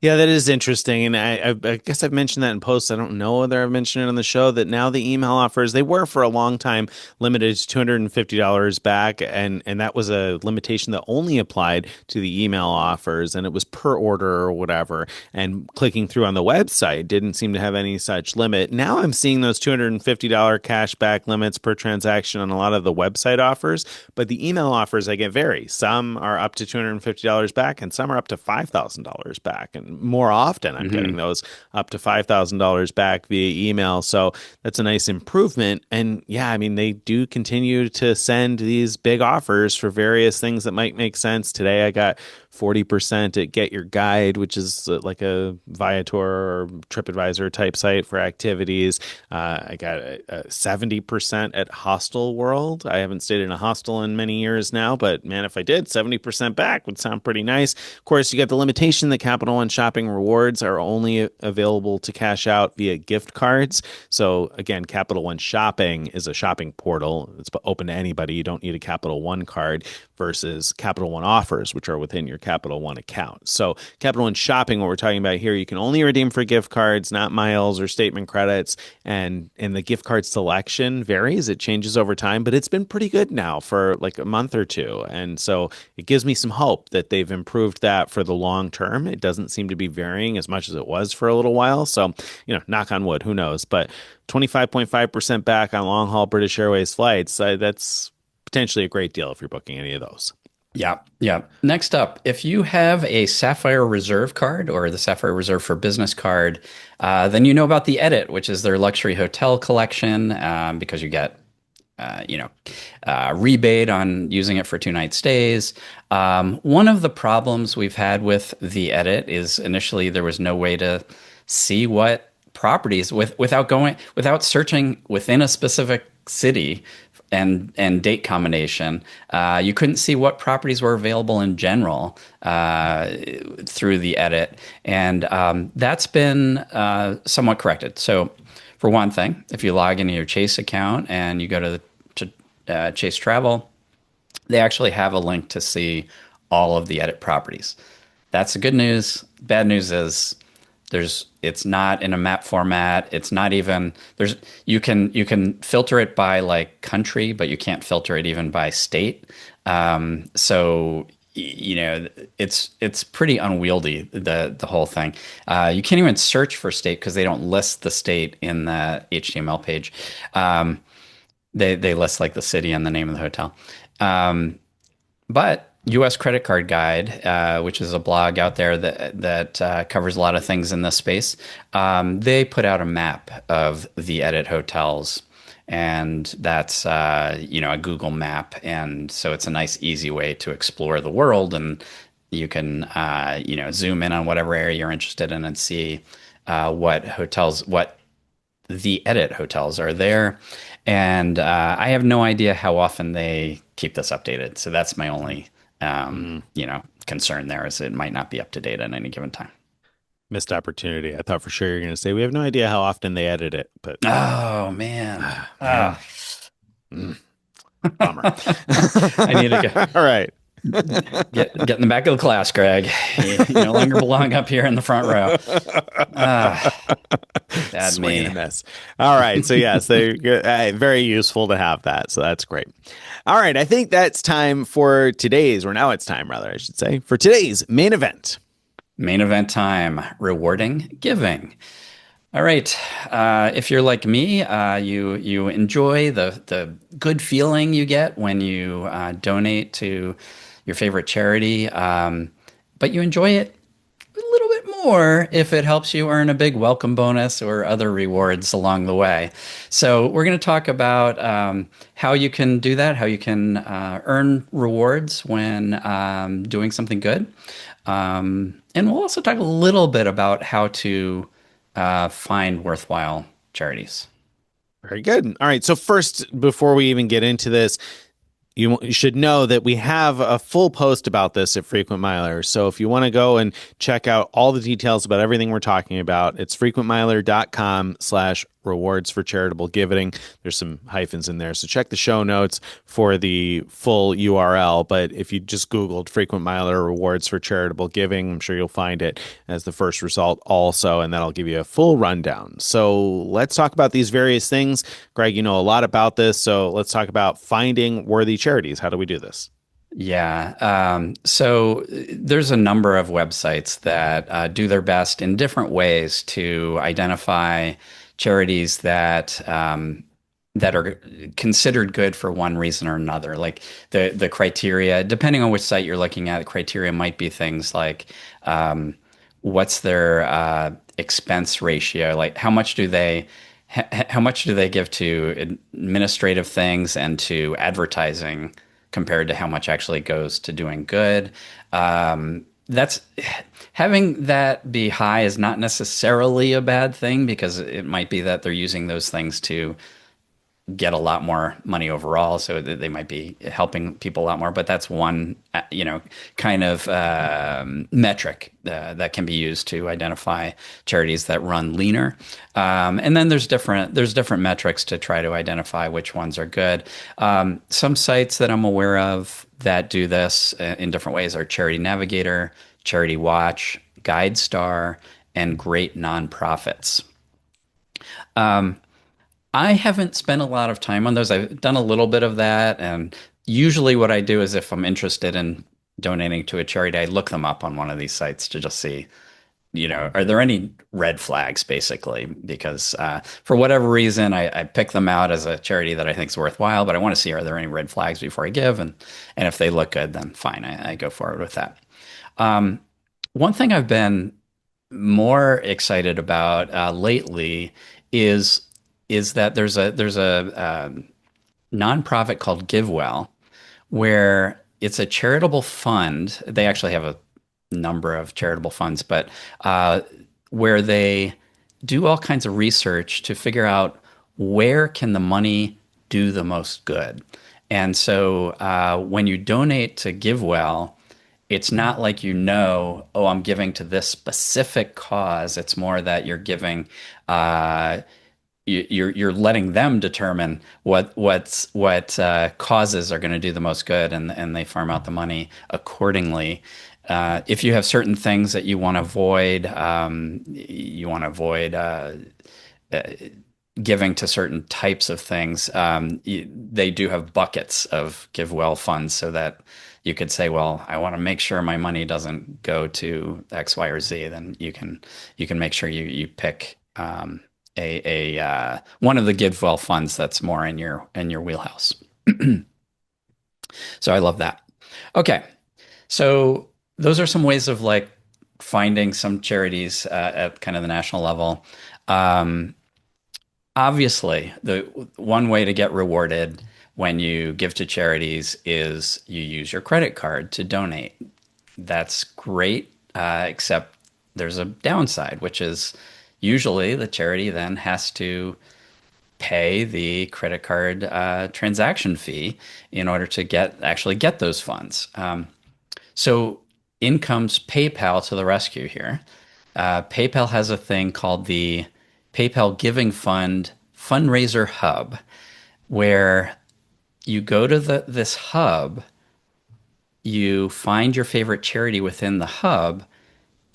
Yeah, that is interesting. And I guess I've mentioned that in posts. I don't know whether I've mentioned it on the show that now the email offers, they were for a long time limited to $250 back. And that was a limitation that only applied to the email offers and it was per order or whatever. And clicking through on the website didn't seem to have any such limit. Now I'm seeing those $250 cash back limits per transaction on a lot of the website offers, but the email offers I get vary. Some are up to $250 back and some are up to $5,000 back. And more often, I'm getting Hmm. those up to $5,000 back via email. So that's a nice improvement. And yeah, I mean, they do continue to send these big offers for various things that might make sense. Today, I got 40% at Get Your Guide, which is like a Viator or TripAdvisor type site for activities. I got 70% at Hostel World. I haven't stayed in a hostel in many years now, but man, if I did, 70% back would sound pretty nice. Of course, you got the limitation that Capital One Shopping rewards are only available to cash out via gift cards. So again, Capital One Shopping is a shopping portal. It's open to anybody. You don't need a Capital One card versus Capital One offers, which are within your Capital One account. So Capital One Shopping, what we're talking about here, you can only redeem for gift cards, not miles or statement credits. And the gift card selection varies. It changes over time, but it's been pretty good now for like a month or two. And so it gives me some hope that they've improved that for the long term. It doesn't seem to be varying as much as it was for a little while. So, knock on wood, who knows? But 25.5% back on long haul British Airways flights, that's potentially a great deal if you're booking any of those. Yeah, yeah. Next up, if you have a Sapphire Reserve card or the Sapphire Reserve for Business card, then you know about the Edit, which is their luxury hotel collection, because you get, rebate on using it for 2 night stays. One of the problems we've had with the Edit is initially there was no way to see what properties without searching within a specific city and date combination. You couldn't see what properties were available in general through the Edit, and that's been somewhat corrected. So, for one thing, if you log into your Chase account and you go to Chase Travel, they actually have a link to see all of the Edit properties. That's the good news. Bad news is it's not in a map format. It's not even you can filter it by like country, but you can't filter it even by state. So it's pretty unwieldy, the whole thing. You can't even search for state because they don't list the state in the HTML page. They list like the city and the name of the hotel. But U.S. Credit Card Guide, which is a blog out there that covers a lot of things in this space, they put out a map of the Edit hotels, and that's a Google map, and so it's a nice, easy way to explore the world, and you can zoom in on whatever area you're interested in and see what the Edit hotels are there. And I have no idea how often they keep this updated. So that's my only, Mm, concern there is it might not be up to date at any given time. missed opportunity. I thought for sure you're going to say we have no idea how often they edit it, but Oh man. man, Ah. mm, bummer. I need to go. All right. Get in the back of the class, Greg. You no longer belong up here in the front row. Ah, bad Swing and a me. miss. All right. So, yes, they're very useful to have that. So, that's great. All right. I think that's time for today's, or now it's time, rather, I should say, for today's main event. Main event time, rewarding giving. All right. If you're like me, you enjoy the good feeling you get when you donate to your favorite charity, but you enjoy it a little bit more if it helps you earn a big welcome bonus or other rewards along the way. So we're going to talk about how you can do that, how you can earn rewards when doing something good. And we'll also talk a little bit about how to find worthwhile charities. Very good. All right. So, first, before we even get into this, you should know that we have a full post about this at Frequent Miler. So if you want to go and check out all the details about everything we're talking about, it's frequentmiler.com/rewards for charitable giving. There's some hyphens in there. So check the show notes for the full URL. But if you just Googled Frequent Miler rewards for charitable giving, I'm sure you'll find it as the first result also. And that'll give you a full rundown. So let's talk about these various things. Greg, you know a lot about this. So let's talk about finding worthy charities. How do we do this? Yeah. So there's a number of websites that do their best in different ways to identify charities that are considered good for one reason or another. Like the criteria, depending on which site you're looking at, the criteria might be things like what's their expense ratio, like how much do they give to administrative things and to advertising compared to how much actually goes to doing good. That's having that be high is not necessarily a bad thing because it might be that they're using those things to get a lot more money overall, so that they might be helping people a lot more. But that's one, kind of metric that can be used to identify charities that run leaner. And then there's different metrics to try to identify which ones are good. Some sites that I'm aware of that do this in different ways are Charity Navigator, Charity Watch, GuideStar, and Great Nonprofits. I haven't spent a lot of time on those. I've done a little bit of that. And usually what I do is if I'm interested in donating to a charity, I look them up on one of these sites to just see, are there any red flags, basically? Because for whatever reason, I pick them out as a charity that I think is worthwhile, but I want to see, are there any red flags before I give? And if they look good, then fine, I go forward with that. One thing I've been more excited about lately is that there's a nonprofit called GiveWell, where it's a charitable fund. They actually have a number of charitable funds, but where they do all kinds of research to figure out where can the money do the most good. And so when you donate to GiveWell, it's not like oh, I'm giving to this specific cause. It's more that you're giving. You're letting them determine what causes are going to do the most good, and they farm out the money accordingly. If you have certain things that you want to avoid, giving to certain types of things. They do have buckets of give well funds so that you could say, well, I want to make sure my money doesn't go to X, Y, or Z. Then you can make sure you pick a one of the give well funds that's more in your wheelhouse. So I love that. Okay, so those are some ways of like finding some charities at kind of the national level. Obviously, the one way to get rewarded when you give to charities is you use your credit card to donate. That's great, except there's a downside, which is usually the charity then has to pay the credit card transaction fee in order to actually get those funds. So in comes PayPal to the rescue here. PayPal has a thing called the PayPal Giving Fund Fundraiser Hub, where you go to this hub you find your favorite charity within the hub,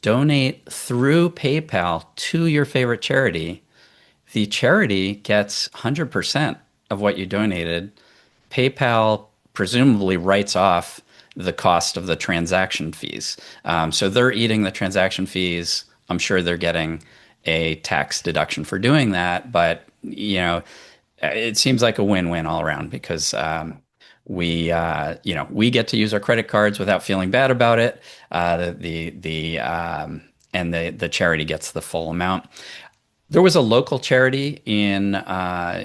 donate through PayPal to your favorite charity. The charity gets 100% of what you donated. PayPal presumably writes off the cost of the transaction fees. So they're eating the transaction fees. I'm sure they're getting a tax deduction for doing that, but it seems like a win-win all around because we get to use our credit cards without feeling bad about it. The charity gets the full amount. There was a local charity in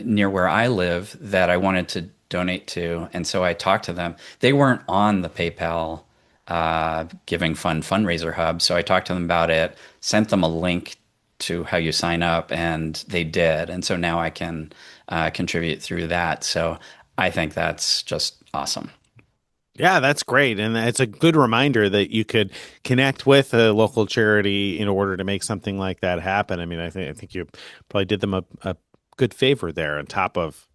near where I live that I wanted to donate to, and so I talked to them. They weren't on the PayPal Giving Fund fundraiser hub, so I talked to them about it, sent them a link to how you sign up, and they did. And so now I can contribute through that. So I think that's just awesome. Yeah, that's great. And it's a good reminder that you could connect with a local charity in order to make something like that happen. I mean, I think you probably did them a good favor there on top of,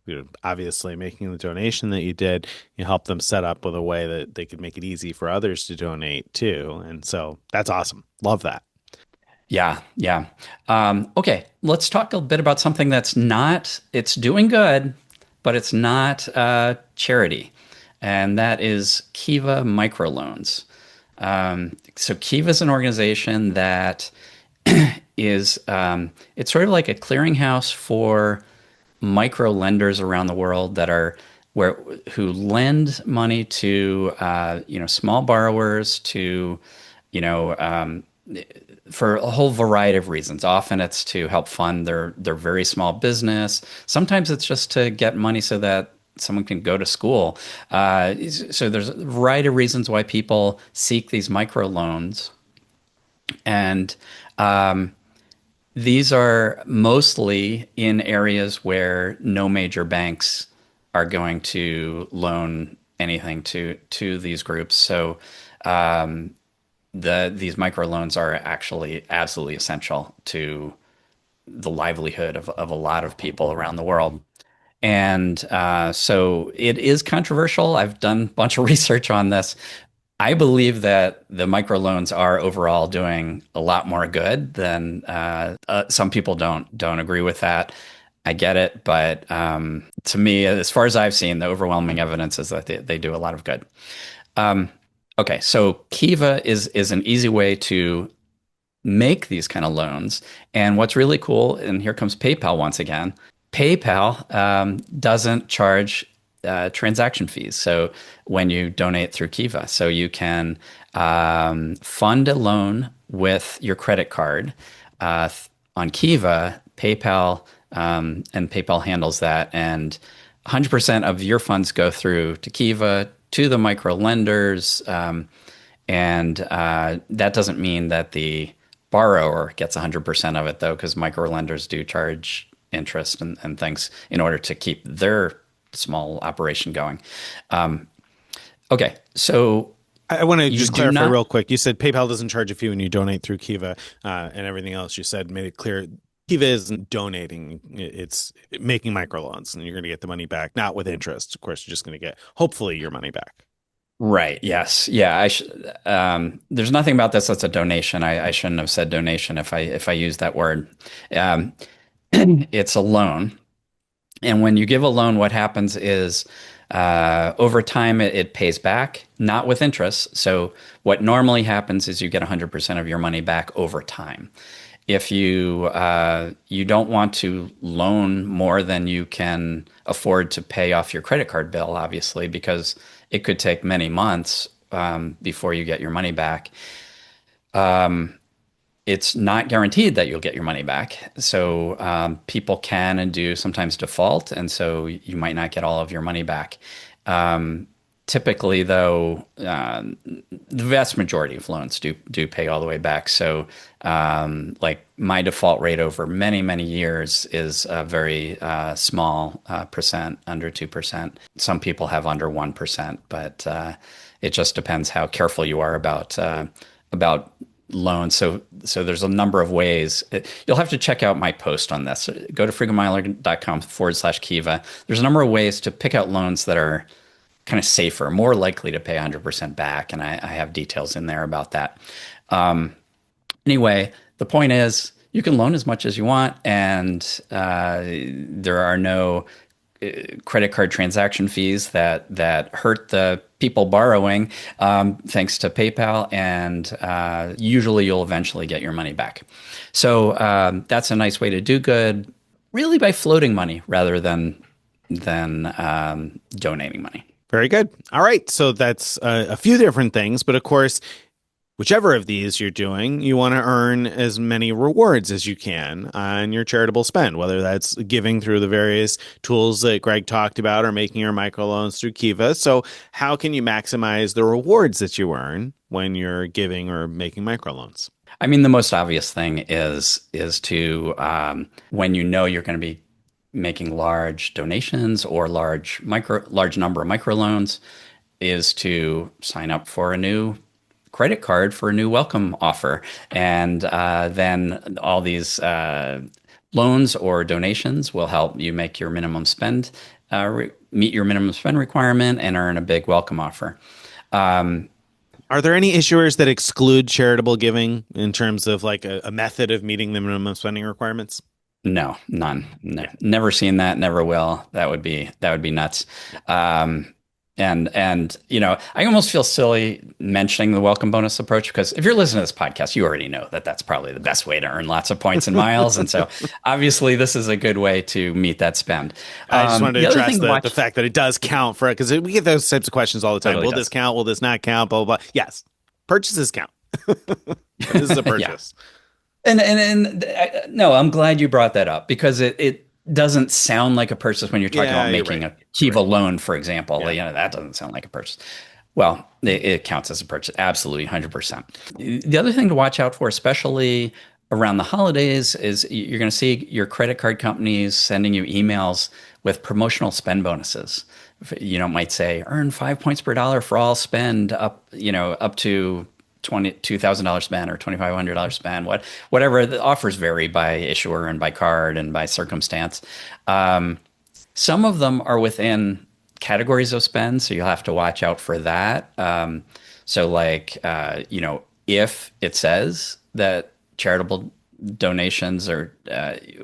obviously making the donation that you did. You helped them set up with a way that they could make it easy for others to donate too. And so that's awesome. Love that. Yeah, yeah. Okay, let's talk a bit about something that's not, it's doing good, but it's not charity. And that is Kiva microloans. So Kiva is an organization that it's sort of like a clearinghouse for micro lenders around the world that are who lend money to small borrowers to you know for a whole variety of reasons. Often it's to help fund their very small business. Sometimes it's just to get money so that someone can go to school. So there's a variety of reasons why people seek these micro loans, and these are mostly in areas where no major banks are going to loan anything to these groups. So these microloans are actually absolutely essential to the livelihood of a lot of people around the world. And so it is controversial. I've done a bunch of research on this. I believe that the microloans are overall doing a lot more good than some people don't agree with that. I get it, but to me, as far as I've seen, the overwhelming evidence is that they do a lot of good. Okay, so Kiva is an easy way to make these kind of loans. And what's really cool, and here comes PayPal once again. PayPal doesn't charge transaction fees. So when you donate through Kiva, so you can fund a loan with your credit card on Kiva, PayPal, and PayPal handles that, and 100% of your funds go through to Kiva to the micro lenders, and that doesn't mean that the borrower gets 100% of it though, because micro lenders do charge interest and things in order to keep their small operation going. Okay, so I want to just clarify not, real quick. You said PayPal doesn't charge a fee when you donate through Kiva, and everything else you said made it clear. Kiva isn't donating; it's making microloans, and you're going to get the money back, not with interest. Of course, you're just going to get hopefully your money back. right? Yes, yeah. There's nothing about this that's a donation. I shouldn't have said donation if I used that word. Um, it's a loan. And when you give a loan, what happens is over time it pays back, not with interest. So what normally happens is you get 100% of your money back over time. If you don't want to loan more than you can afford to pay off your credit card bill, obviously, because it could take many months before you get your money back. It's not guaranteed that you'll get your money back. So people can and do sometimes default, and so you might not get all of your money back. Typically, though, the vast majority of loans do pay all the way back. So, like my default rate over many years is a very small percent, under 2%. Some people have under 1%, but it just depends how careful you are about loans. So there's a number of ways. You'll have to check out my post on this. Go to freedommiler.com/Kiva. There's a number of ways to pick out loans that are kind of safer, more likely to pay 100% back. And I have details in there about that. Anyway, the point is you can loan as much as you want, and there are no credit card transaction fees that hurt the people borrowing, thanks to PayPal, and usually you'll eventually get your money back. So that's a nice way to do good, really, by floating money rather than donating money. Very good. All right. So that's a few different things. But of course, whichever of these you're doing, you want to earn as many rewards as you can on your charitable spend, whether that's giving through the various tools that Greg talked about or making your microloans through Kiva. So how can you maximize the rewards that you earn when you're giving or making microloans? I mean, the most obvious thing is to when you know you're going to be making large donations or large number of microloans, is to sign up for a new credit card for a new welcome offer. And then all these loans or donations will help you make your minimum spend, meet your minimum spend requirement, and earn a big welcome offer. Are there any issuers that exclude charitable giving in terms of like a method of meeting the minimum spending requirements? No, none. No, never seen that. Never will. That would be nuts. And I almost feel silly mentioning the welcome bonus approach, because if you're listening to this podcast, you already know that that's probably the best way to earn lots of points and miles. And so obviously this is a good way to meet that spend. I just wanted to address the fact that it does count for it, because we get those types of questions all the time. Will this count? Will this not count? Blah, blah, blah. Yes. Purchases count. This is a purchase. Yeah. And no, I'm glad you brought that up, because it doesn't sound like a purchase when you're talking about making a Kiva loan, for example. Yeah. That doesn't sound like a purchase. Well, it counts as a purchase. Absolutely, 100%. The other thing to watch out for, especially around the holidays, is you're going to see your credit card companies sending you emails with promotional spend bonuses. It might say earn 5 points per dollar for all spend up to $2,000 spend or $2,500 spend, whatever. The offers vary by issuer and by card and by circumstance. Some of them are within categories of spend, so you'll have to watch out for that. If it says that charitable donations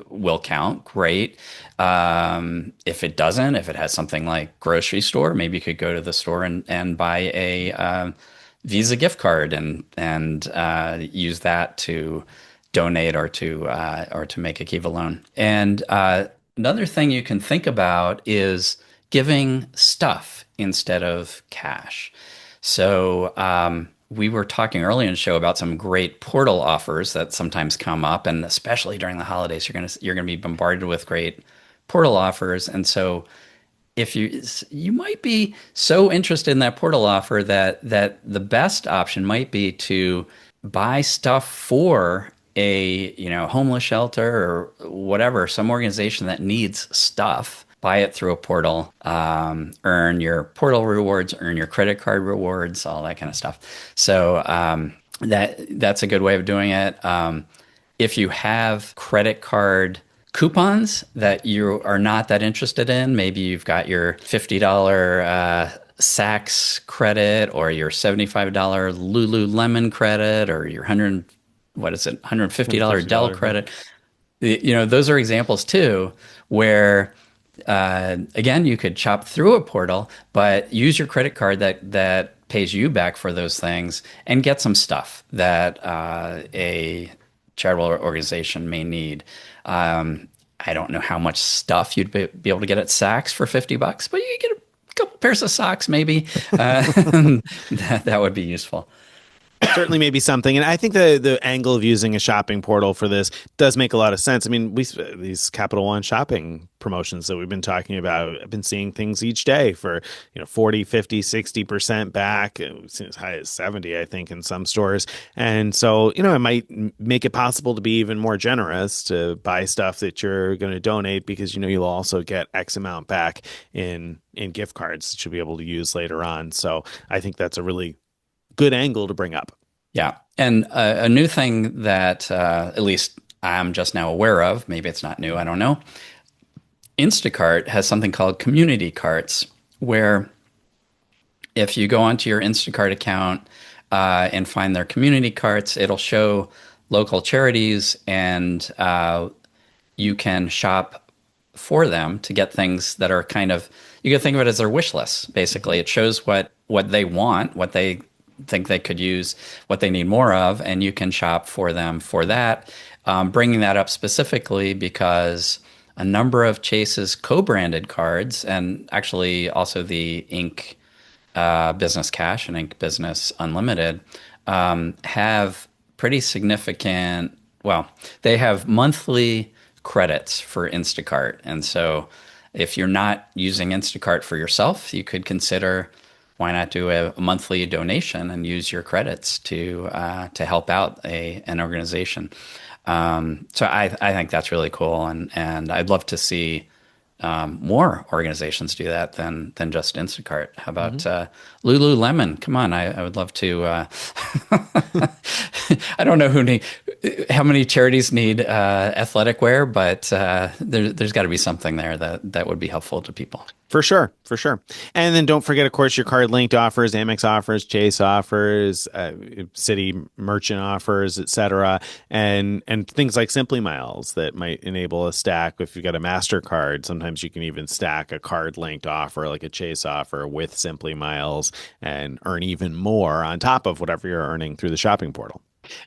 will count, great. If it doesn't, if it has something like grocery store, maybe you could go to the store and buy a Visa gift card and use that to donate or to make a Kiva loan. And another thing you can think about is giving stuff instead of cash. So we were talking earlier in the show about some great portal offers that sometimes come up, and especially during the holidays, you're gonna be bombarded with great portal offers. And so if you might be so interested in that portal offer that the best option might be to buy stuff for a homeless shelter or whatever, some organization that needs stuff. Buy it through a portal, earn your portal rewards, earn your credit card rewards, all that kind of stuff. So that's a good way of doing it. If you have credit card coupons that you are not that interested in, maybe you've got your $50 Saks credit or your $75 Lululemon credit or your $150 Dell credit. Those are examples too, where again, you could chop through a portal, but use your credit card that pays you back for those things and get some stuff that a charitable organization may need. I don't know how much stuff you'd be able to get at Saks for $50, but you get a couple pairs of socks maybe. That would be useful. Certainly maybe something. And I think the angle of using a shopping portal for this does make a lot of sense. I mean, these Capital One shopping promotions that we've been talking about, I've been seeing things each day for 40, 50, 60% back, as high as 70, I think, in some stores. And so, it might make it possible to be even more generous to buy stuff that you're going to donate, because you'll also get X amount back in gift cards that you'll be able to use later on. So I think that's a really good angle to bring up. Yeah. And a new thing that at least I'm just now aware of, maybe it's not new, I don't know. Instacart has something called community carts, where If you go onto your Instacart account and find their community carts, it'll show local charities, and you can shop for them to get things that are kind of, you can think of it as their wish list. Basically, it shows what they want, what they think they could use, what they need more of, and you can shop for them for that. Bringing that up specifically because a number of Chase's co-branded cards, and actually also the Ink Business Cash and Ink Business Unlimited, have pretty significant, well, they have monthly credits for Instacart. And so if you're not using Instacart for yourself, you could consider, why not do a monthly donation and use your credits to help out an organization. So I think that's really cool, and I'd love to see more organizations do that than just Instacart. How about Lululemon? Come on, I would love to. I don't know how many charities need athletic wear, but there's got to be something there that would be helpful to people. For sure, for sure. And then don't forget, of course, your card-linked offers, Amex offers, Chase offers, Citi merchant offers, etc., and things like Simply Miles that might enable a stack. If you've got a MasterCard, sometimes you can even stack a card-linked offer like a Chase offer with Simply Miles and earn even more on top of whatever you're earning through the shopping portal.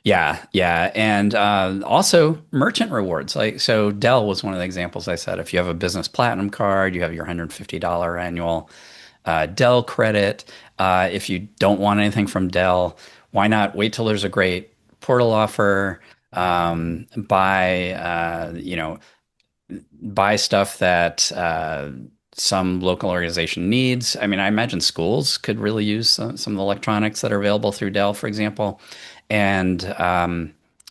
Yeah, yeah, and also merchant rewards. Like, so Dell was one of the examples I said. If you have a business platinum card, you have your $150 annual Dell credit. If you don't want anything from Dell, why not wait till there's a great portal offer? Buy stuff that some local organization needs. I mean, I imagine schools could really use some of the electronics that are available through Dell, for example. And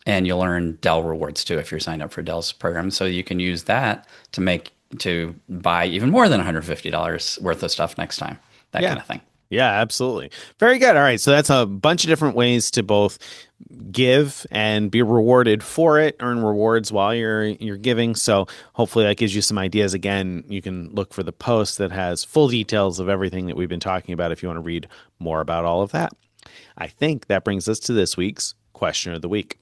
you'll earn Dell rewards too if you're signed up for Dell's program. So you can use that to buy even more than $150 worth of stuff next time. That kind of thing. Yeah, absolutely. Very good. All right. So that's a bunch of different ways to both give and be rewarded for it, earn rewards while you're giving. So hopefully that gives you some ideas. Again, you can look for the post that has full details of everything that we've been talking about if you want to read more about all of that. I think that brings us to this week's question of the week.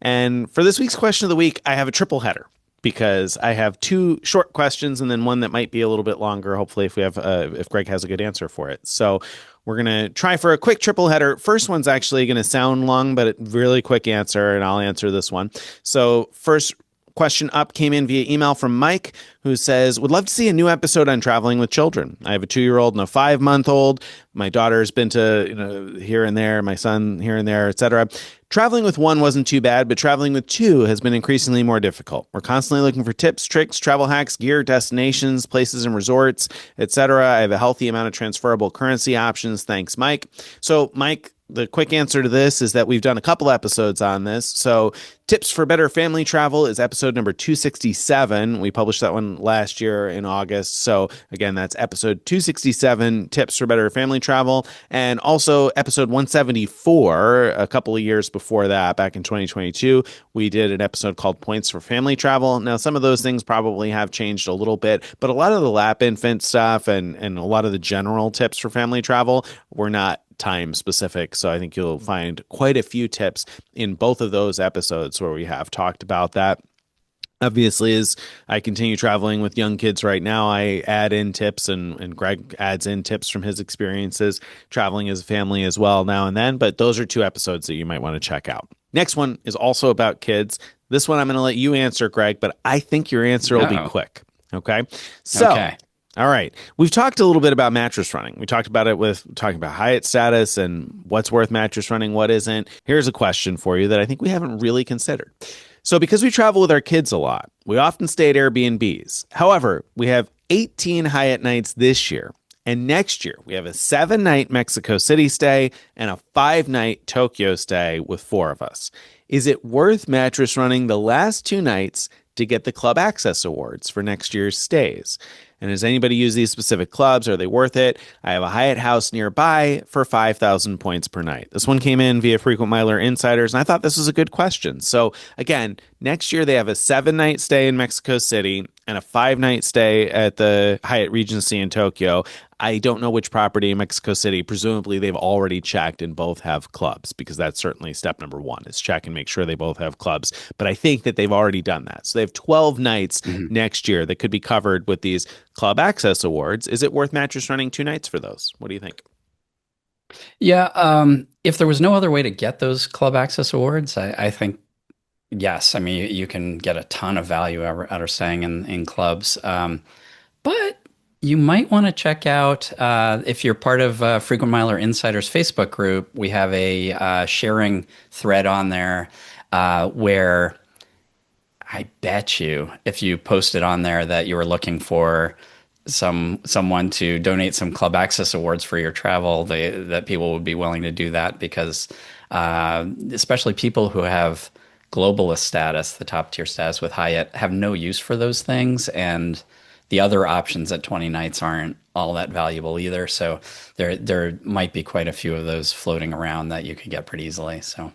And for this week's question of the week, I have a triple header because I have two short questions and then one that might be a little bit longer, hopefully, if Greg has a good answer for it. So we're going to try for a quick triple header. First one's actually going to sound long, but a really quick answer, and I'll answer this one. So first question up came in via email from Mike, who says, would love to see a new episode on traveling with children. I have a 2-year-old and a 5-month-old. My daughter's been to here and there, my son here and there, etc. Traveling with one wasn't too bad, but traveling with two has been increasingly more difficult. We're constantly looking for tips, tricks, travel hacks, gear, destinations, places and resorts, etc. I have a healthy amount of transferable currency options. Thanks, Mike. So, Mike, the quick answer to this is that we've done a couple episodes on this. So Tips for Better Family Travel is episode number 267. We published that one last year in August. So again, that's episode 267, Tips for Better Family Travel. And also episode 174, a couple of years before that, back in 2022, we did an episode called Points for Family Travel. Now, some of those things probably have changed a little bit, but a lot of the lap infant stuff and a lot of the general tips for family travel were not time specific. So I think you'll find quite a few tips in both of those episodes where we have talked about that. Obviously, as I continue traveling with young kids right now, I add in tips and Greg adds in tips from his experiences traveling as a family as well now and then. But those are two episodes that you might want to check out. Next one is also about kids. This one I'm going to let you answer, Greg, but I think your answer will be quick. Okay. So. Okay. All right. We've talked a little bit about mattress running. We talked about it with talking about Hyatt status and what's worth mattress running, what isn't. Here's a question for you that I think we haven't really considered. So because we travel with our kids a lot, we often stay at Airbnbs. However, we have 18 Hyatt nights this year. And next year, we have a 7-night Mexico City stay and a 5-night Tokyo stay with 4 of us. Is it worth mattress running the last 2 nights to get the Club Access Awards for next year's stays? And has anybody used these specific clubs? Are they worth it? I have a Hyatt house nearby for 5,000 points per night. This one came in via Frequent Miler Insiders, and I thought this was a good question. So again, next year they have a 7-night stay in Mexico City and a 5 night stay at the Hyatt Regency in Tokyo. I don't know which property in Mexico City. Presumably, they've already checked and both have clubs because that's certainly step number one is check and make sure they both have clubs. But I think that they've already done that. So they have 12 nights Mhm. next year that could be covered with these club access awards. Is it worth mattress running 2 nights for those? What do you think? Yeah, if there was no other way to get those club access awards, I think yes. I mean, you can get a ton of value out of staying in clubs. But you might want to check out if you're part of Frequent Miler Insiders Facebook group. We have a sharing thread on there where I bet you if you posted on there that you were looking for someone to donate some club access awards for your travel, that people would be willing to do that because especially people who have globalist status, the top tier status with Hyatt, have no use for those things, and the other options at 20 nights aren't all that valuable either. So there might be quite a few of those floating around that you could get pretty easily. So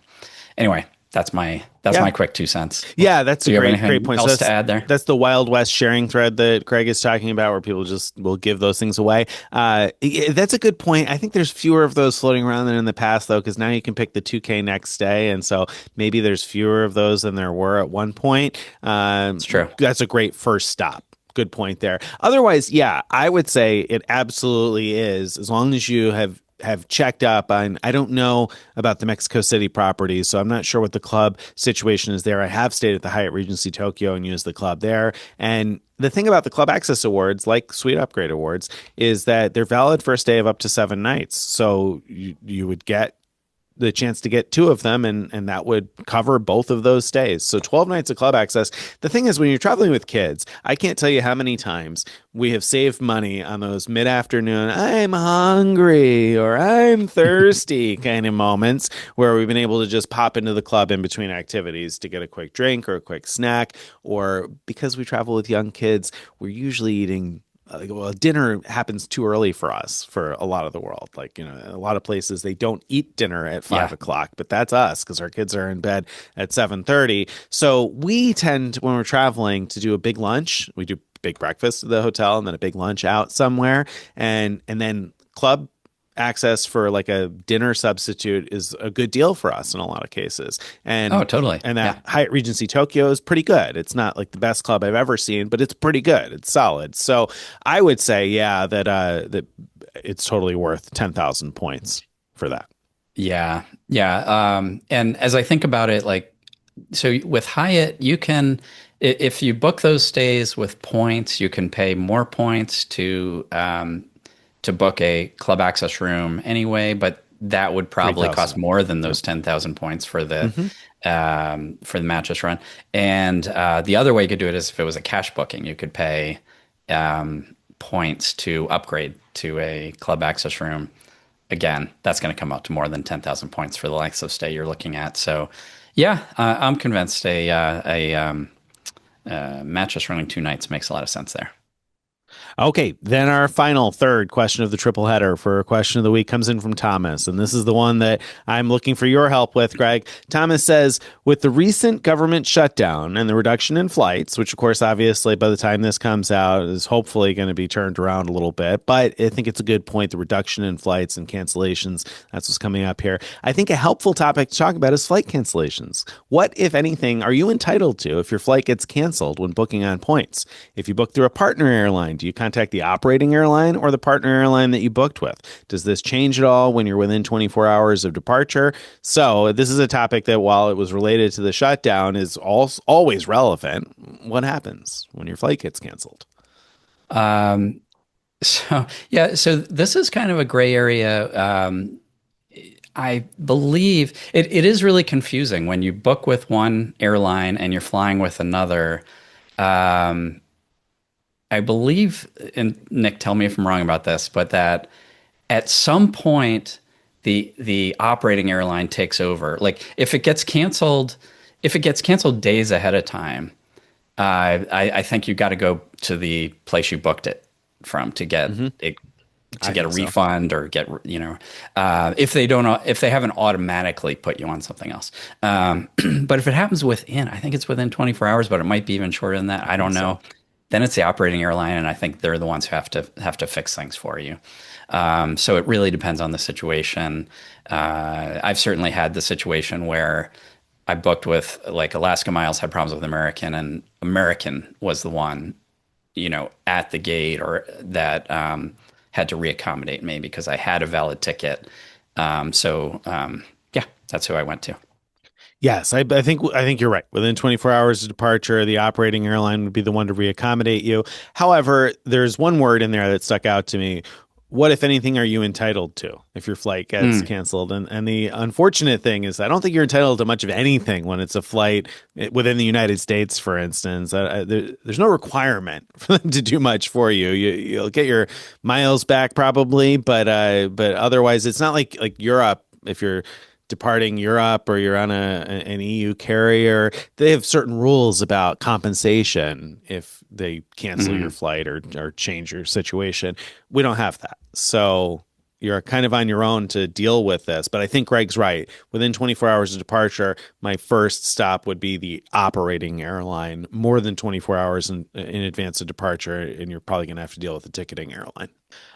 anyway, that's my Yeah. quick 2 cents. Yeah, that's Do a you have great anything point. So else to add there? that's the Wild West sharing thread that Craig is talking about, where people just will give those things away. That's a good point. I think there's fewer of those floating around than in the past, though, because now you can pick the 2K next day, and so maybe there's fewer of those than there were at one point. It's true. That's a great first stop. Good point there. Otherwise, yeah, I would say it absolutely is, as long as you have checked up on. I don't know about the Mexico City properties, so I'm not sure what the club situation is there. I have stayed at the Hyatt Regency Tokyo and used the club there. And the thing about the Club Access Awards, like Suite Upgrade Awards, is that they're valid for a stay of up to 7 nights. So you would get the chance to get two of them, and that would cover both of those stays. So 12 nights of club access. The thing is, when you're traveling with kids, I can't tell you how many times we have saved money on those mid-afternoon, I'm hungry or I'm thirsty kind of moments where we've been able to just pop into the club in between activities to get a quick drink or a quick snack. Or because we travel with young kids, we're usually eating well, dinner happens too early for us for a lot of the world. Like, a lot of places they don't eat dinner at 5 o'clock, but that's us because our kids are in bed at 7:30. So we tend, when we're traveling, to do a big lunch. We do big breakfast at the hotel and then a big lunch out somewhere, and then club access for like a dinner substitute is a good deal for us in a lot of cases. Oh, And totally. and Yeah. that Hyatt Regency Tokyo is pretty good. It's not like the best club I've ever seen, but it's pretty good. It's solid. So I would say, yeah, that it's totally worth 10,000 points for that. Yeah. Yeah. And as I think about it, like, so with Hyatt, you can, if you book those stays with points, you can pay more points to book a club access room anyway, but that would probably 3,000. cost more than those Yep. 10,000 points Mhm. for the mattress run. And the other way you could do it is if it was a cash booking, you could pay points to upgrade to a club access room. Again, that's going to come up to more than 10,000 points for the length of stay you're looking at. So, yeah, I'm convinced a mattress running 2 nights makes a lot of sense there. Okay, then our final third question of the triple header for question of the week comes in from Thomas, and this is the one that I'm looking for your help with, Greg. Thomas says, with the recent government shutdown and the reduction in flights, which of course, obviously, by the time this comes out, is hopefully going to be turned around a little bit, but I think it's a good point, the reduction in flights and cancellations, that's what's coming up here. I think a helpful topic to talk about is flight cancellations. What, if anything, are you entitled to if your flight gets canceled when booking on points? If you book through a partner airline, do you contact the operating airline or the partner airline that you booked with? Does this change at all when you're within 24 hours of departure? So this is a topic that, while it was related to the shutdown, is always relevant. What happens when your flight gets canceled? Um, so yeah, so this is kind of a gray area. I believe it is really confusing when you book with one airline and you're flying with another. Um, I believe, and Nick, tell me if I'm wrong about this, but that at some point the operating airline takes over. Like if it gets canceled days ahead of time, I think you got to go to the place you booked it from to get it to I get a think so. refund or get if they haven't automatically put you on something else. But if it happens within, I think it's within 24 hours, but it might be even shorter than that. I don't know. then it's the operating airline, and I think they're the ones who have to fix things for you. So it really depends on the situation. I've certainly had the situation where I booked with like Alaska Miles had problems with American, and American was the one, at the gate or that had to reaccommodate me because I had a valid ticket. Yeah, that's who I went to. Yes, I think you're right. Within 24 hours of departure, the operating airline would be the one to reaccommodate you. However, there's one word in there that stuck out to me. What, if anything, are you entitled to if your flight gets Mm, canceled? And the unfortunate thing is, I don't think you're entitled to much of anything when it's a flight within the United States, for instance. There's no requirement for them to do much for you. You'll get your miles back probably, but otherwise, it's not like Europe. If you're departing Europe or you're on an EU carrier, they have certain rules about compensation if they cancel your mhm. flight or change your situation. We don't have that. So you're kind of on your own to deal with this. But I think Greg's right. Within 24 hours of departure, my first stop would be the operating airline. More than 24 hours in advance of departure, and you're probably going to have to deal with the ticketing airline.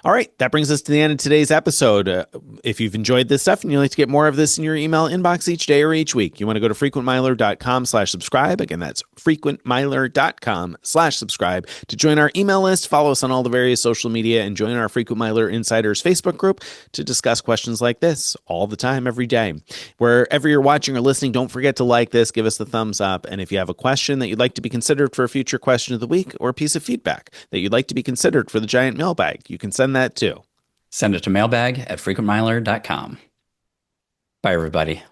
All right, that brings us to the end of today's episode. If you've enjoyed this stuff and you'd like to get more of this in your email inbox each day or each week, you want to go to frequentmiler.com/subscribe. Again, that's frequentmiler.com/subscribe to join our email list, follow us on all the various social media, and join our Frequent Miler Insiders Facebook group to discuss questions like this all the time, every day. Wherever you're watching or listening, don't forget to like this, give us the thumbs up, and if you have a question that you'd like to be considered for a future question of the week or a piece of feedback that you'd like to be considered for the giant mailbag, you can send that too. Send it to mailbag@frequentmiler.com. Bye, everybody.